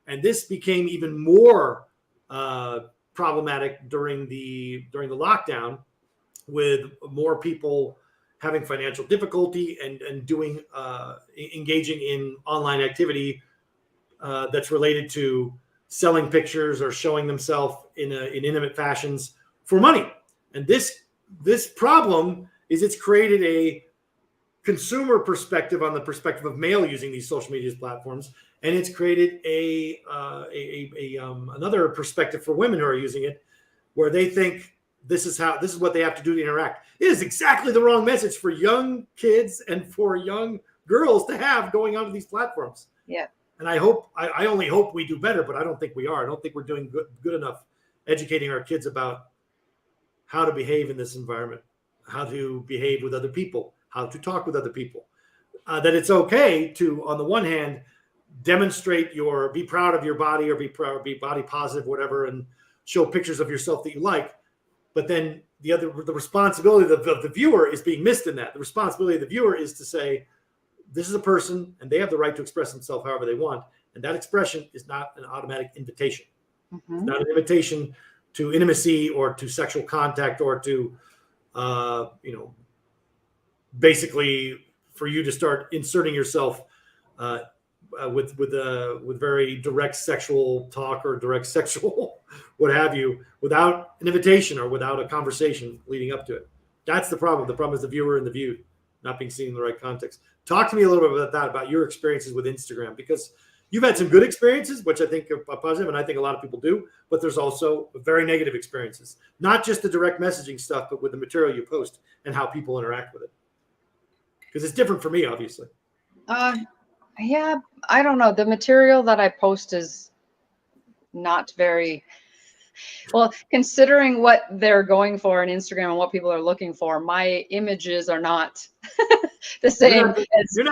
And this became even more problematic during the lockdown, with more people having financial difficulty and doing engaging in online activity that's related to selling pictures or showing themselves in intimate fashions for money. And this problem is it's created a consumer perspective on the perspective of male using these social media platforms, and it's created another perspective for women who are using it, where they think this is what they have to do to interact. It is exactly the wrong message for young kids and for young girls to have going onto these platforms. Yeah. And I only hope we do better, but I don't think we are. I don't think we're doing good enough educating our kids about how to behave in this environment, how to behave with other people, how to talk with other people. That it's okay to, on the one hand, demonstrate be proud of your body or be body positive, whatever, and show pictures of yourself that you like. But then the responsibility of the viewer is being missed in that. The responsibility of the viewer is to say, this is a person and they have the right to express themselves however they want. And that expression is not an automatic invitation. Mm-hmm. It's not an invitation to intimacy or to sexual contact or to, basically for you to start inserting yourself with very direct sexual talk or direct sexual what have you, without an invitation or without a conversation leading up to it. That's the problem. The problem is the viewer and the viewed not being seen in the right context. Talk to me a little bit about that, about your experiences with Instagram, because you've had some good experiences, which I think are positive, and I think a lot of people do, but there's also very negative experiences, not just the direct messaging stuff, but with the material you post and how people interact with it. Because it's different for me, obviously. Yeah, I don't know. The material that I post is not very well, considering what they're going for on Instagram and what people are looking for. My images are not the same. You're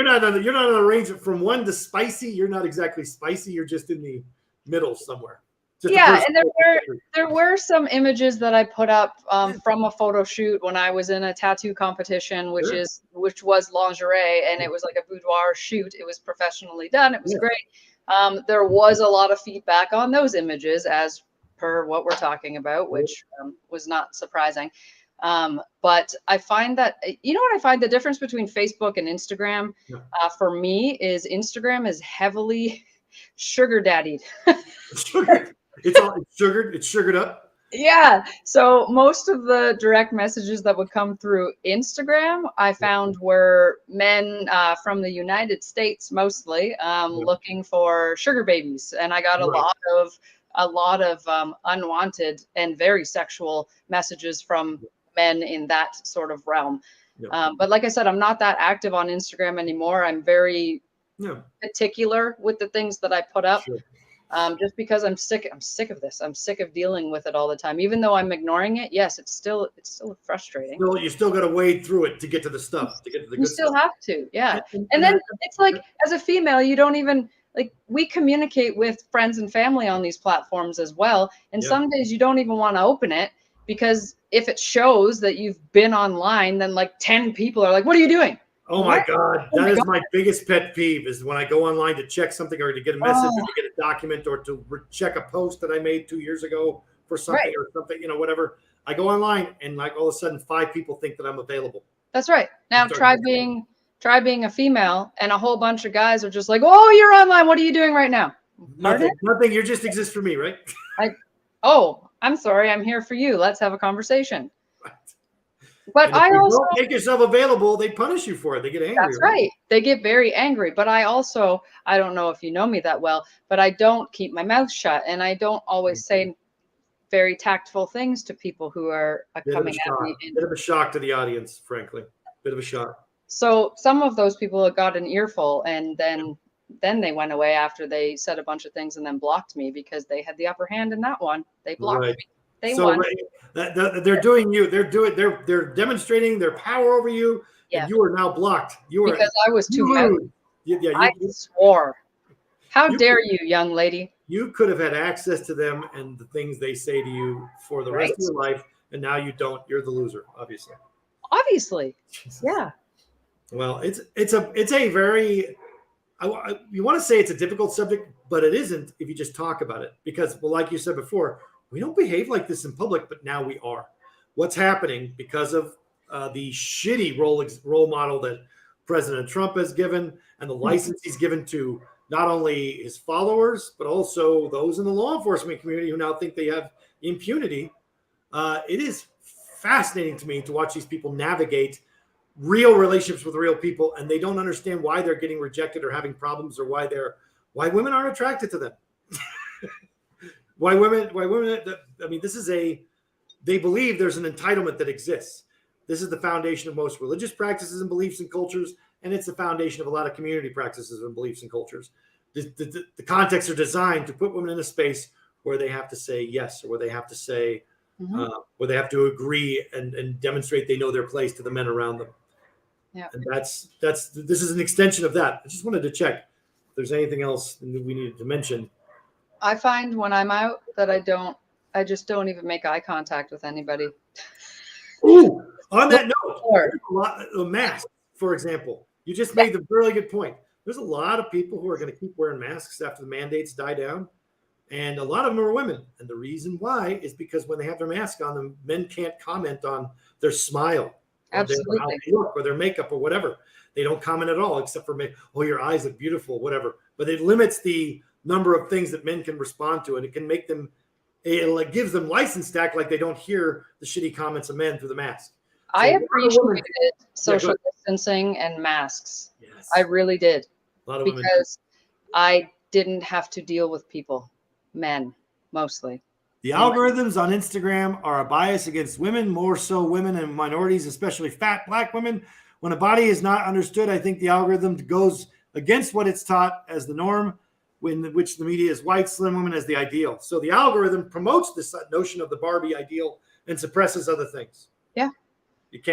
not on the range from 1 to spicy. You're not exactly spicy. You're just in the middle somewhere. Yeah, and there were some images that I put up from a photo shoot when I was in a tattoo competition, which was lingerie, and it was like a boudoir shoot. It was professionally done. It was great. There was a lot of feedback on those images, as per what we're talking about, which was not surprising. But I find that, what I find the difference between Facebook and Instagram for me is Instagram is heavily sugar daddied. It's sugared up. Yeah. So most of the direct messages that would come through Instagram, I found were men from the United States, mostly looking for sugar babies. And I got a lot of unwanted and very sexual messages from men in that sort of realm. But like I said, I'm not that active on Instagram anymore. I'm very particular with the things that I put up. Sure. Just because I'm sick of this. I'm sick of dealing with it all the time. Even though I'm ignoring it, yes, it's still frustrating. You still got to wade through it to get to the stuff. To get to the good stuff. You still have to, yeah. And then it's like, as a female, you don't even we communicate with friends and family on these platforms as well. And some days you don't even want to open it, because if it shows that you've been online, then 10 people are like, "What are you doing?" Oh my God. That is my biggest pet peeve, is when I go online to check something or to get a message or to get a document or to check a post that I made 2 years ago for something or something, whatever. I go online and all of a sudden 5 people think that I'm available. That's right. Now try being a female and a whole bunch of guys are just like, "Oh, you're online. What are you doing right now?" Nothing. You just exist for me, right? I'm sorry. I'm here for you. Let's have a conversation. Right. But I also don't make yourself available. They punish you for it. They get angry. That's right. They get very angry. But I don't know if you know me that well, but I don't keep my mouth shut, and I don't always say very tactful things to people who are coming at me. Bit of a shock to the audience, frankly. Bit of a shock. So some of those people got an earful, and then they went away after they said a bunch of things and then blocked me because they had the upper hand in that one. They blocked me. They won. They're they're demonstrating their power over you, and you are now blocked. Because I was too rude. I swore. How dare you, young lady? You could have had access to them and the things they say to you for the rest of your life, and now you don't. You're the loser, obviously. Obviously, yeah. Well, it's a very, you want to say it's a difficult subject, but it isn't if you just talk about it, because, well, like you said before, we don't behave like this in public, but now we are. What's happening because of the shitty role model that President Trump has given and the license he's given to not only his followers, but also those in the law enforcement community who now think they have impunity. It is fascinating to me to watch these people navigate real relationships with real people, and they don't understand why they're getting rejected or having problems, or why women aren't attracted to them. why women, I mean, they believe there's an entitlement that exists. This is the foundation of most religious practices and beliefs and cultures, and it's the foundation of a lot of community practices and beliefs and cultures. The contexts are designed to put women in a space where they have to say yes, or where they have to say, where they have to agree and demonstrate they know their place to the men around them. Yeah. And this is an extension of that. I just wanted to check if there's anything else we needed to mention. I find when I'm out that I just don't even make eye contact with anybody. Ooh, on that note, a mask, for example, you just made the really good point. There's a lot of people who are going to keep wearing masks after the mandates die down. And a lot of them are women. And the reason why is because when they have their mask on, the men can't comment on their smile, or Absolutely, how they look, or their makeup, or whatever. They don't comment at all, except for, oh, your eyes look beautiful, whatever. But it limits the number of things that men can respond to, and it can make them, it gives them license to act like they don't hear the shitty comments of men through the mask. I appreciated social distancing and masks. Yes. I really did. A lot of because I didn't have to deal with people, men mostly. The algorithms on Instagram are a bias against women, more so women and minorities, especially fat Black women. When a body is not understood, I think the algorithm goes against what it's taught as the norm, which the media is white, slim women as the ideal. So the algorithm promotes this notion of the Barbie ideal and suppresses other things. Yeah. It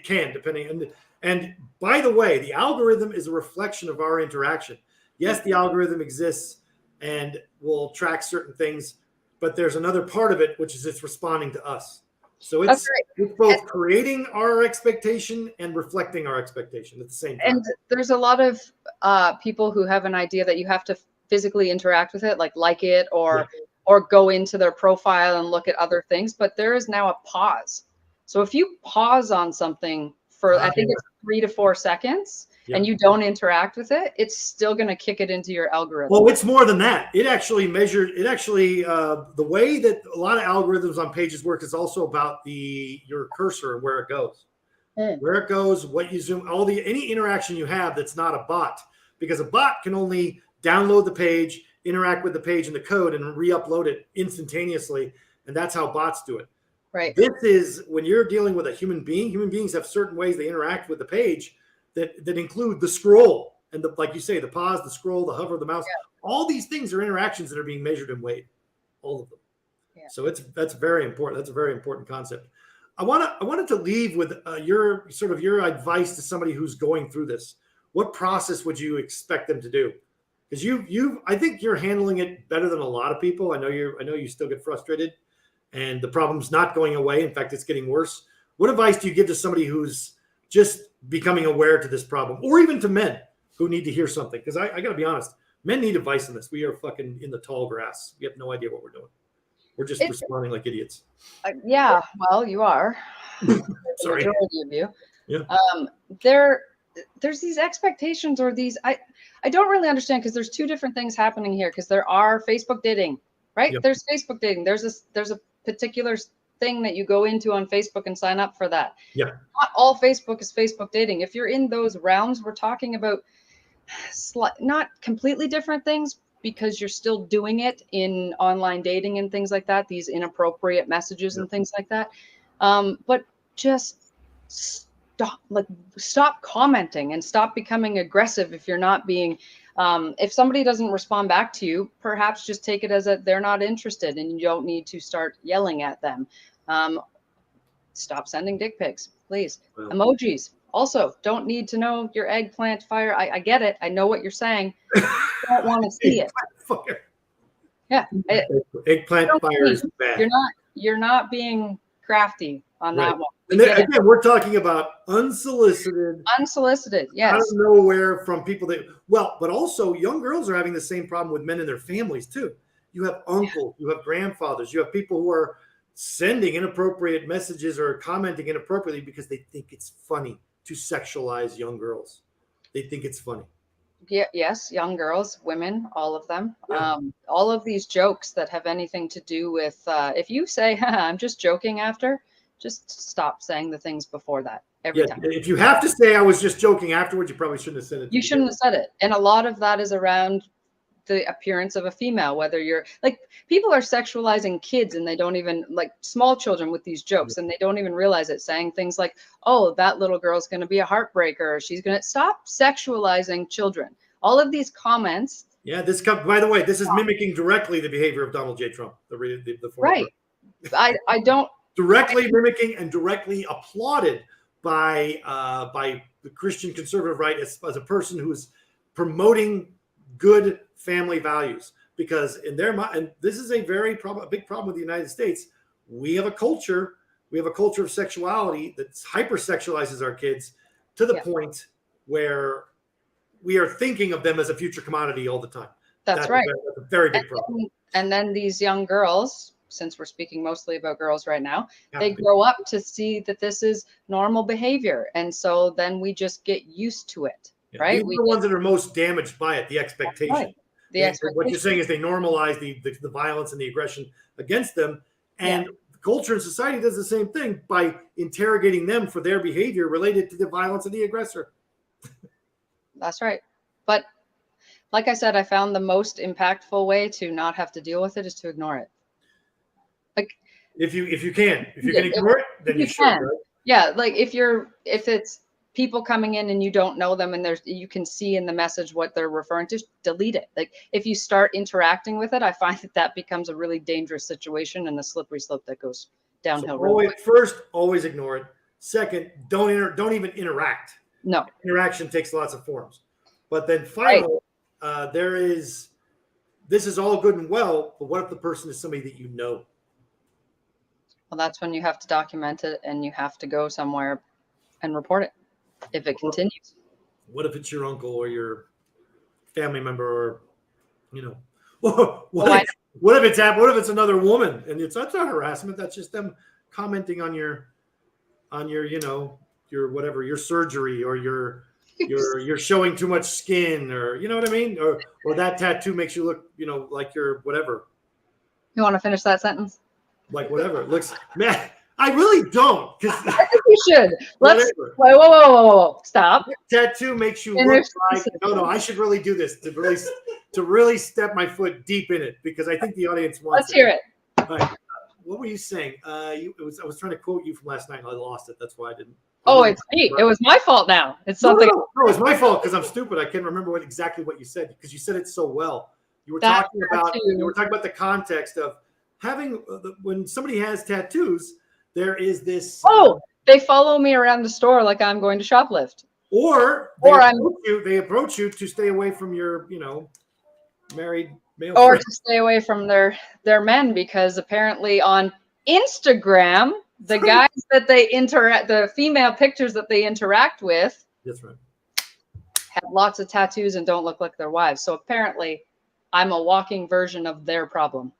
can, depending. And by the way, the algorithm is a reflection of our interaction. Yes, the algorithm exists and will track certain things, but there's another part of it, which is it's responding to us. So it's both creating our expectation and reflecting our expectation at the same time. And there's a lot of people who have an idea that you have to physically interact with it, like it, or go into their profile and look at other things. But there is now a pause. So if you pause on something for, I think it's 3 to 4 seconds, and you don't interact with it, it's still going to kick it into your algorithm. Well, it's more than that. It actually measures, the way that a lot of algorithms on pages work is also about your cursor and where it goes. Where it goes, what you zoom, any interaction you have that's not a bot, because a bot can only download the page, interact with the page and the code, and re-upload it instantaneously. And that's how bots do it. Right. This is when you're dealing with a human being. Human beings have certain ways they interact with the page that include the scroll and like you say, the pause, the scroll, the hover, the mouse. Yeah. All these things are interactions that are being measured and weighed, all of them. Yeah. So that's very important. That's a very important concept. I wanted to leave with your advice to somebody who's going through this. What process would you expect them to do? Because I think you're handling it better than a lot of people. I know you still get frustrated, and the problem's not going away. In fact, it's getting worse. What advice do you give to somebody who's just becoming aware to this problem, or even to men who need to hear something? Because I got to be honest, men need advice on this. We are fucking in the tall grass. We have no idea what we're doing. We're just responding like idiots. Yeah, well, you are. Sorry. The majority of you. Yeah. There's these expectations, or these, I don't really understand, because there's two different things happening here. Because there are Facebook dating, right? Yep. There's Facebook dating. There's a particular thing that you go into on Facebook and sign up for that. Yeah. Not all Facebook is Facebook dating. If you're in those realms, we're talking about not completely different things, because you're still doing it in online dating and things like that, these inappropriate messages and things like that. But just stop commenting and stop becoming aggressive if you're not being, if somebody doesn't respond back to you, perhaps just take it as they're not interested, and you don't need to start yelling at them. Stop sending dick pics, please. Well, emojis. Also, don't need to know your eggplant fire. I get it. I know what you're saying. I don't want to see it. Fire. Yeah. Eggplant fire is bad. You're not being crafty on that one. And then, again, we're talking about unsolicited, yes. out of nowhere from people but also young girls are having the same problem with men in their families too. You have uncles, you have grandfathers, you have people who are sending inappropriate messages or commenting inappropriately because they think it's funny to sexualize young girls. They think it's funny. Yeah, yes, young girls, women, all of them. Yeah. All of these jokes that have anything to do with, if you say, "Haha, I'm just joking after," just stop saying the things before that every Yeah. time. If you have to say I was just joking afterwards, you probably shouldn't have said it to You begin shouldn't with. have said it. And a lot of that is around the appearance of a female, whether you're like, people are sexualizing kids and they don't even, like small children with these jokes, and they don't even realize it, saying things like, oh, that little girl's going to be a heartbreaker, or she's going to stop sexualizing children. All of these comments. Yeah, by the way, this is mimicking directly the behavior of Donald J. Trump, the former Right. president. I don't. Directly mimicking and directly applauded by the Christian conservative right as a person who's promoting good family values. Because in their mind, and this is a big problem with the United States, we have a culture of sexuality that hypersexualizes our kids to the point where we are thinking of them as a future commodity all the time. That's right. That's a very big problem. And then these young girls, since we're speaking mostly about girls right now, they grow up to see that this is normal behavior. And so then we just get used to it, right? These are the ones that are most damaged by it, the expectation. Right. The expectation. What you're saying is they normalize the violence and the aggression against them. And culture and society does the same thing by interrogating them for their behavior related to the violence of the aggressor. That's right. But like I said, I found the most impactful way to not have to deal with it is to ignore it. Like if you can ignore it, then you should. Right? Yeah, like if it's people coming in and you don't know them and you can see in the message what they're referring to, delete it. Like if you start interacting with it, I find that becomes a really dangerous situation and a slippery slope that goes downhill. First, always ignore it. Second, don't even interact. No. Interaction takes lots of forms. But then finally, this is all good and well, but what if the person is somebody that you know? Well, that's when you have to document it and you have to go somewhere and report it if it continues. What if it's your uncle or your family member, or what if it's another woman and that's not harassment, that's just them commenting on your your whatever, your surgery, or you're showing too much skin, or you know what I mean, or that tattoo makes you look like you're whatever. You want to finish that sentence? Like whatever it looks, man. I really don't. I think we should. Let's wait, whoa. Stop. Tattoo makes you look like no. I should really do this to really step my foot deep in it, because I think the audience wants. Let's hear it. All right. What were you saying? I was trying to quote you from last night and I lost it. That's why I didn't. Oh, it's me. It was my fault now. It's something. No, it's my fault because I'm stupid. I can't remember exactly what you said, because you said it so well. You were talking about the context of having when somebody has tattoos. There is this. They follow me around the store like I'm going to shoplift. Or they approach you to stay away from your, married male or friend. to stay away from their men, because apparently on Instagram, the guys that they the female pictures that they interact with, that's right, have lots of tattoos and don't look like their wives. So apparently, I'm a walking version of their problem.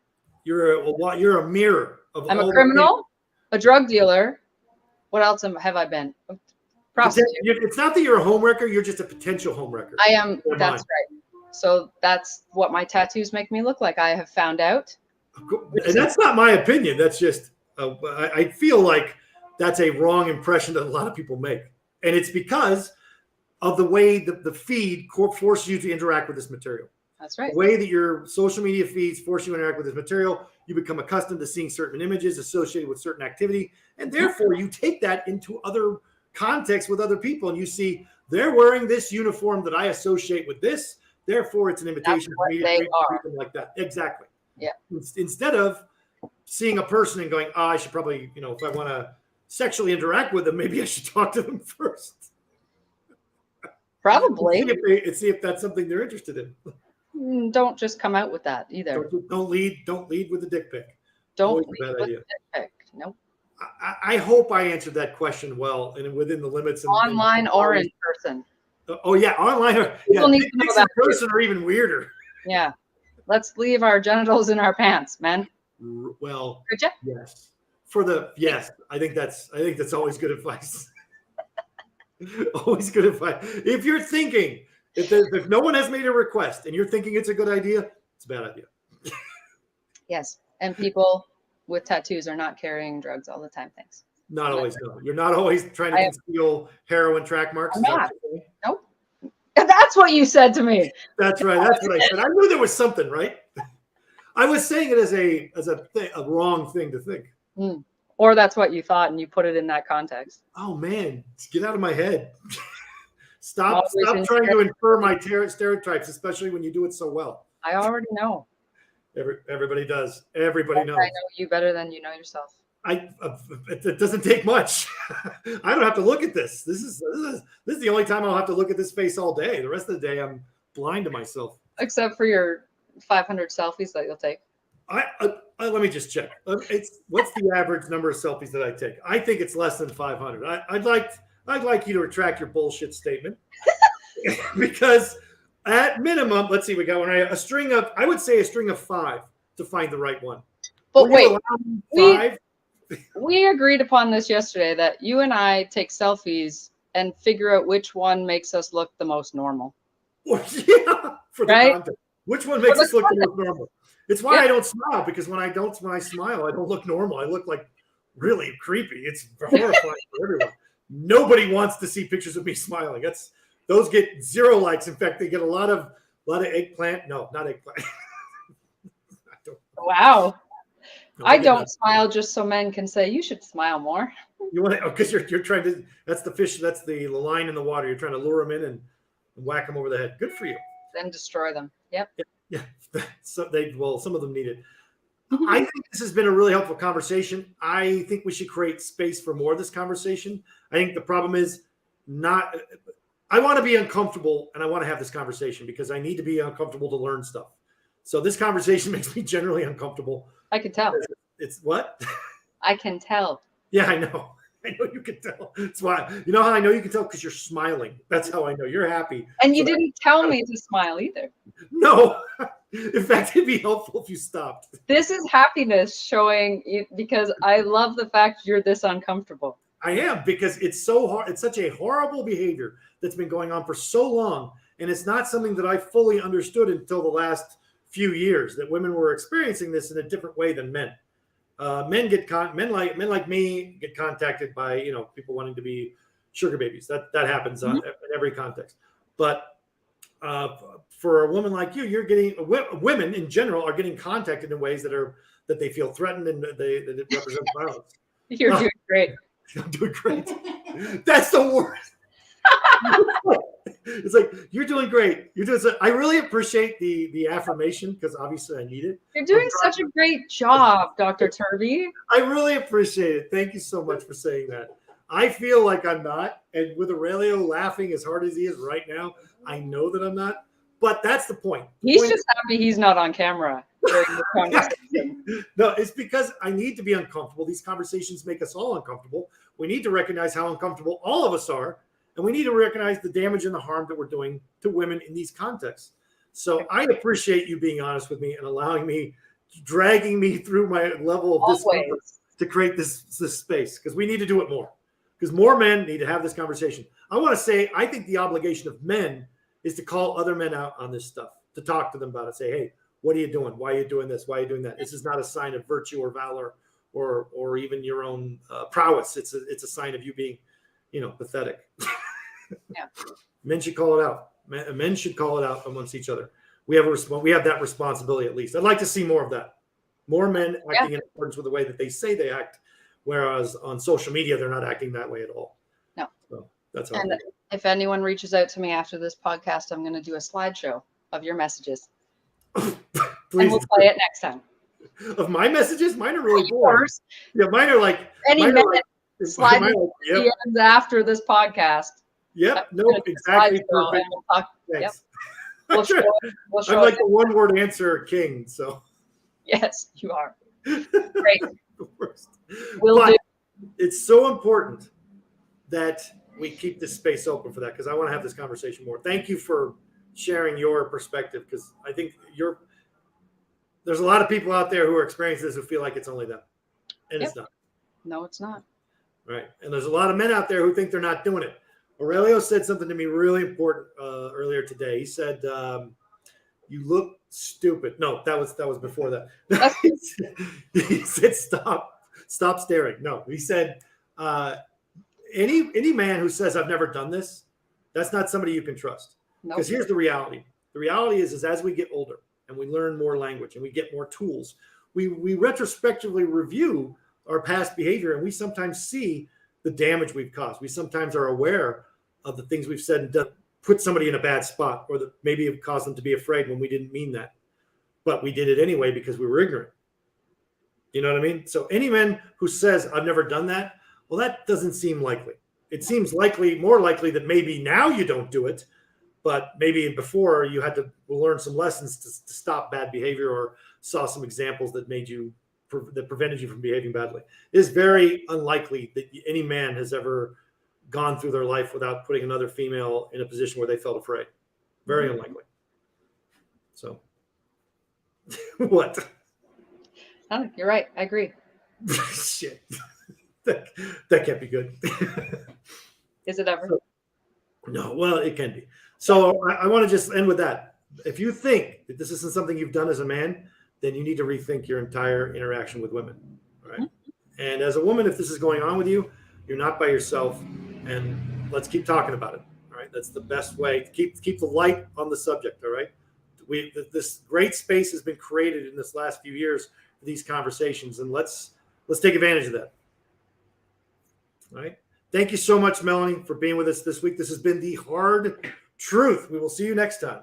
You're a mirror of. I'm a criminal. A drug dealer. What else have I been? A prostitute. It's not that you're a homewrecker. You're just a potential homewrecker. I am. That's right. So that's what my tattoos make me look like. I have found out. And that's not my opinion. That's just, I feel like that's a wrong impression that a lot of people make. And it's because of the way the feed forces you to interact with this material. That's right. The way that your social media feeds force you to interact with this material, you become accustomed to seeing certain images associated with certain activity. And therefore, you take that into other contexts with other people. And you see, they're wearing this uniform that I associate with this. Therefore, it's an invitation for me to treat them like that. Exactly. Yeah. Instead of seeing a person and going, I should probably, if I want to sexually interact with them, maybe I should talk to them first. Probably. See if that's something they're interested in. Don't just come out with that either. Don't lead with the dick pic. Don't lead with the dick pic. Nope. I hope I answered that question well and within the limits. Online or in person. Oh yeah, online. People need to know that in person are even weirder. Yeah, let's leave our genitals in our pants, man. Well, could you? Yes. I think that's always good advice. Always good advice. If you're thinking If no one has made a request and you're thinking it's a good idea, it's a bad idea. Yes. And people with tattoos are not carrying drugs all the time. Thanks. Not always. No. You're not always trying to conceal heroin track marks. I'm not. Nope. That's what you said to me. That's right. That's what I said. I knew there was something, right? I was saying it as a wrong thing to think. Or that's what you thought and you put it in that context. Oh man, get out of my head. Stop trying to infer my stereotypes, especially when you do it so well. I already know. Everybody does. Everybody knows. I know you better than you know yourself. It doesn't take much. I don't have to look at this. This is the only time I'll have to look at this face all day. The rest of the day, I'm blind to myself. Except for your 500 selfies that you'll take. Let me just check. What's the average number of selfies that I take? I think it's less than 500. I'd like you to retract your bullshit statement because at minimum, let's see, we got a string of 5 to find the right one. But wait, we agreed upon this yesterday that you and I take selfies and figure out which one makes us look the most normal. Well, yeah, for the content. Which one makes us look the most normal? It's why I don't smile, because when I smile, I don't look normal. I look like really creepy. It's horrifying for everyone. Nobody wants to see pictures of me smiling. Those get 0 likes. In fact, they get a lot of eggplant. No, not eggplant. Wow. No, I don't smile just so men can say you should smile more. You want to, because you're trying to. That's the fish. That's the line in the water. You're trying to lure them in and whack them over the head. Good for you. Then destroy them. Yep. Yeah. So some of them need it. I think this has been a really helpful conversation. I think we should create space for more of this conversation. I think the problem is I want to be uncomfortable and I want to have this conversation because I need to be uncomfortable to learn stuff. So this conversation makes me generally uncomfortable. I can tell. It's what? I can tell. Yeah, I know. I know you can tell. That's why. You know how I know you can tell? Because you're smiling. That's how I know you're happy. And you didn't tell me to smile either. No. In fact, it'd be helpful if you stopped. This is happiness showing you, because I love the fact you're this uncomfortable. I am, because it's so hard. It's such a horrible behavior that's been going on for so long. And it's not something that I fully understood until the last few years, that women were experiencing this in a different way than men. Men like me get contacted by people wanting to be sugar babies. That happens in every context. But for a woman like you, you're getting women in general are getting contacted in ways that they feel threatened and that it represents violence. You're doing great. I'm doing great. That's the worst. It's like, you're doing great. You're doing so. I really appreciate the affirmation, because obviously I need it. You're doing such a great job, Dr. Turvey. I really appreciate it. Thank you so much for saying that. I feel like I'm not. And with Aurelio laughing as hard as he is right now, I know that I'm not. But that's the point. He's just happy he's not on camera during the conversation. No, it's because I need to be uncomfortable. These conversations make us all uncomfortable. We need to recognize how uncomfortable all of us are. And we need to recognize the damage and the harm that we're doing to women in these contexts. So I appreciate you being honest with me and allowing me, dragging me through my level of discomfort to create this space, because we need to do it more. Because more men need to have this conversation. I want to say, I think the obligation of men is to call other men out on this stuff, to talk to them about it. Say, hey, what are you doing? Why are you doing this? Why are you doing that? This is not a sign of virtue or valor or even your own prowess. It's a sign of you being, pathetic. Yeah. Men should call it out. Men should call it out amongst each other. We have that responsibility, at least. I'd like to see more of that. More men acting in accordance with the way that they say they act, whereas on social media, they're not acting that way at all. No. So that's how. And if anyone reaches out to me after this podcast, I'm going to do a slideshow of your messages. Please. And we'll play it next time. Of my messages? Mine are really boring. Yeah, mine are like any minute. Slide after this podcast. Yep. No, exactly. Perfect. Thanks. We'll show I'm like the one-word answer king. So. Yes, you are. Great. We'll do. It's so important that we keep this space open for that, because I want to have this conversation more. Thank you for sharing your perspective, because I think there's a lot of people out there who are experiencing this who feel like it's only them, and it's not. No, it's not. Right. And there's a lot of men out there who think they're not doing it. Aurelio said something to me really important earlier today. He said, "You look stupid." No, that was before that. He said, "Stop staring." No, he said, "Any man who says I've never done this, that's not somebody you can trust." Because here's the reality. The reality is as we get older and we learn more language and we get more tools, we retrospectively review our past behavior, and we sometimes see the damage we've caused. We sometimes are aware of the things we've said and done, put somebody in a bad spot, or that maybe have caused them to be afraid when we didn't mean that. But we did it anyway because we were ignorant. You know what I mean? So any man who says, I've never done that, well, that doesn't seem likely. It seems more likely that maybe now you don't do it, but maybe before you had to learn some lessons to stop bad behavior, or saw some examples that prevented you from behaving badly. It is very unlikely that any man has ever gone through their life without putting another female in a position where they felt afraid. Very unlikely. So, what? Oh, you're right. I agree. Shit. That can't be good. Is it ever? No, well, it can be. So I want to just end with that. If you think that this isn't something you've done as a man, then you need to rethink your entire interaction with women. Right? Mm-hmm. And as a woman, if this is going on with you, you're not by yourself, and let's keep talking about it. All right. That's the best way to keep the light on the subject. All right. This great space has been created in this last few years for these conversations, and let's take advantage of that. All right. Thank you so much, Melanie, for being with us this week. This has been The Hard Truth. We will see you next time.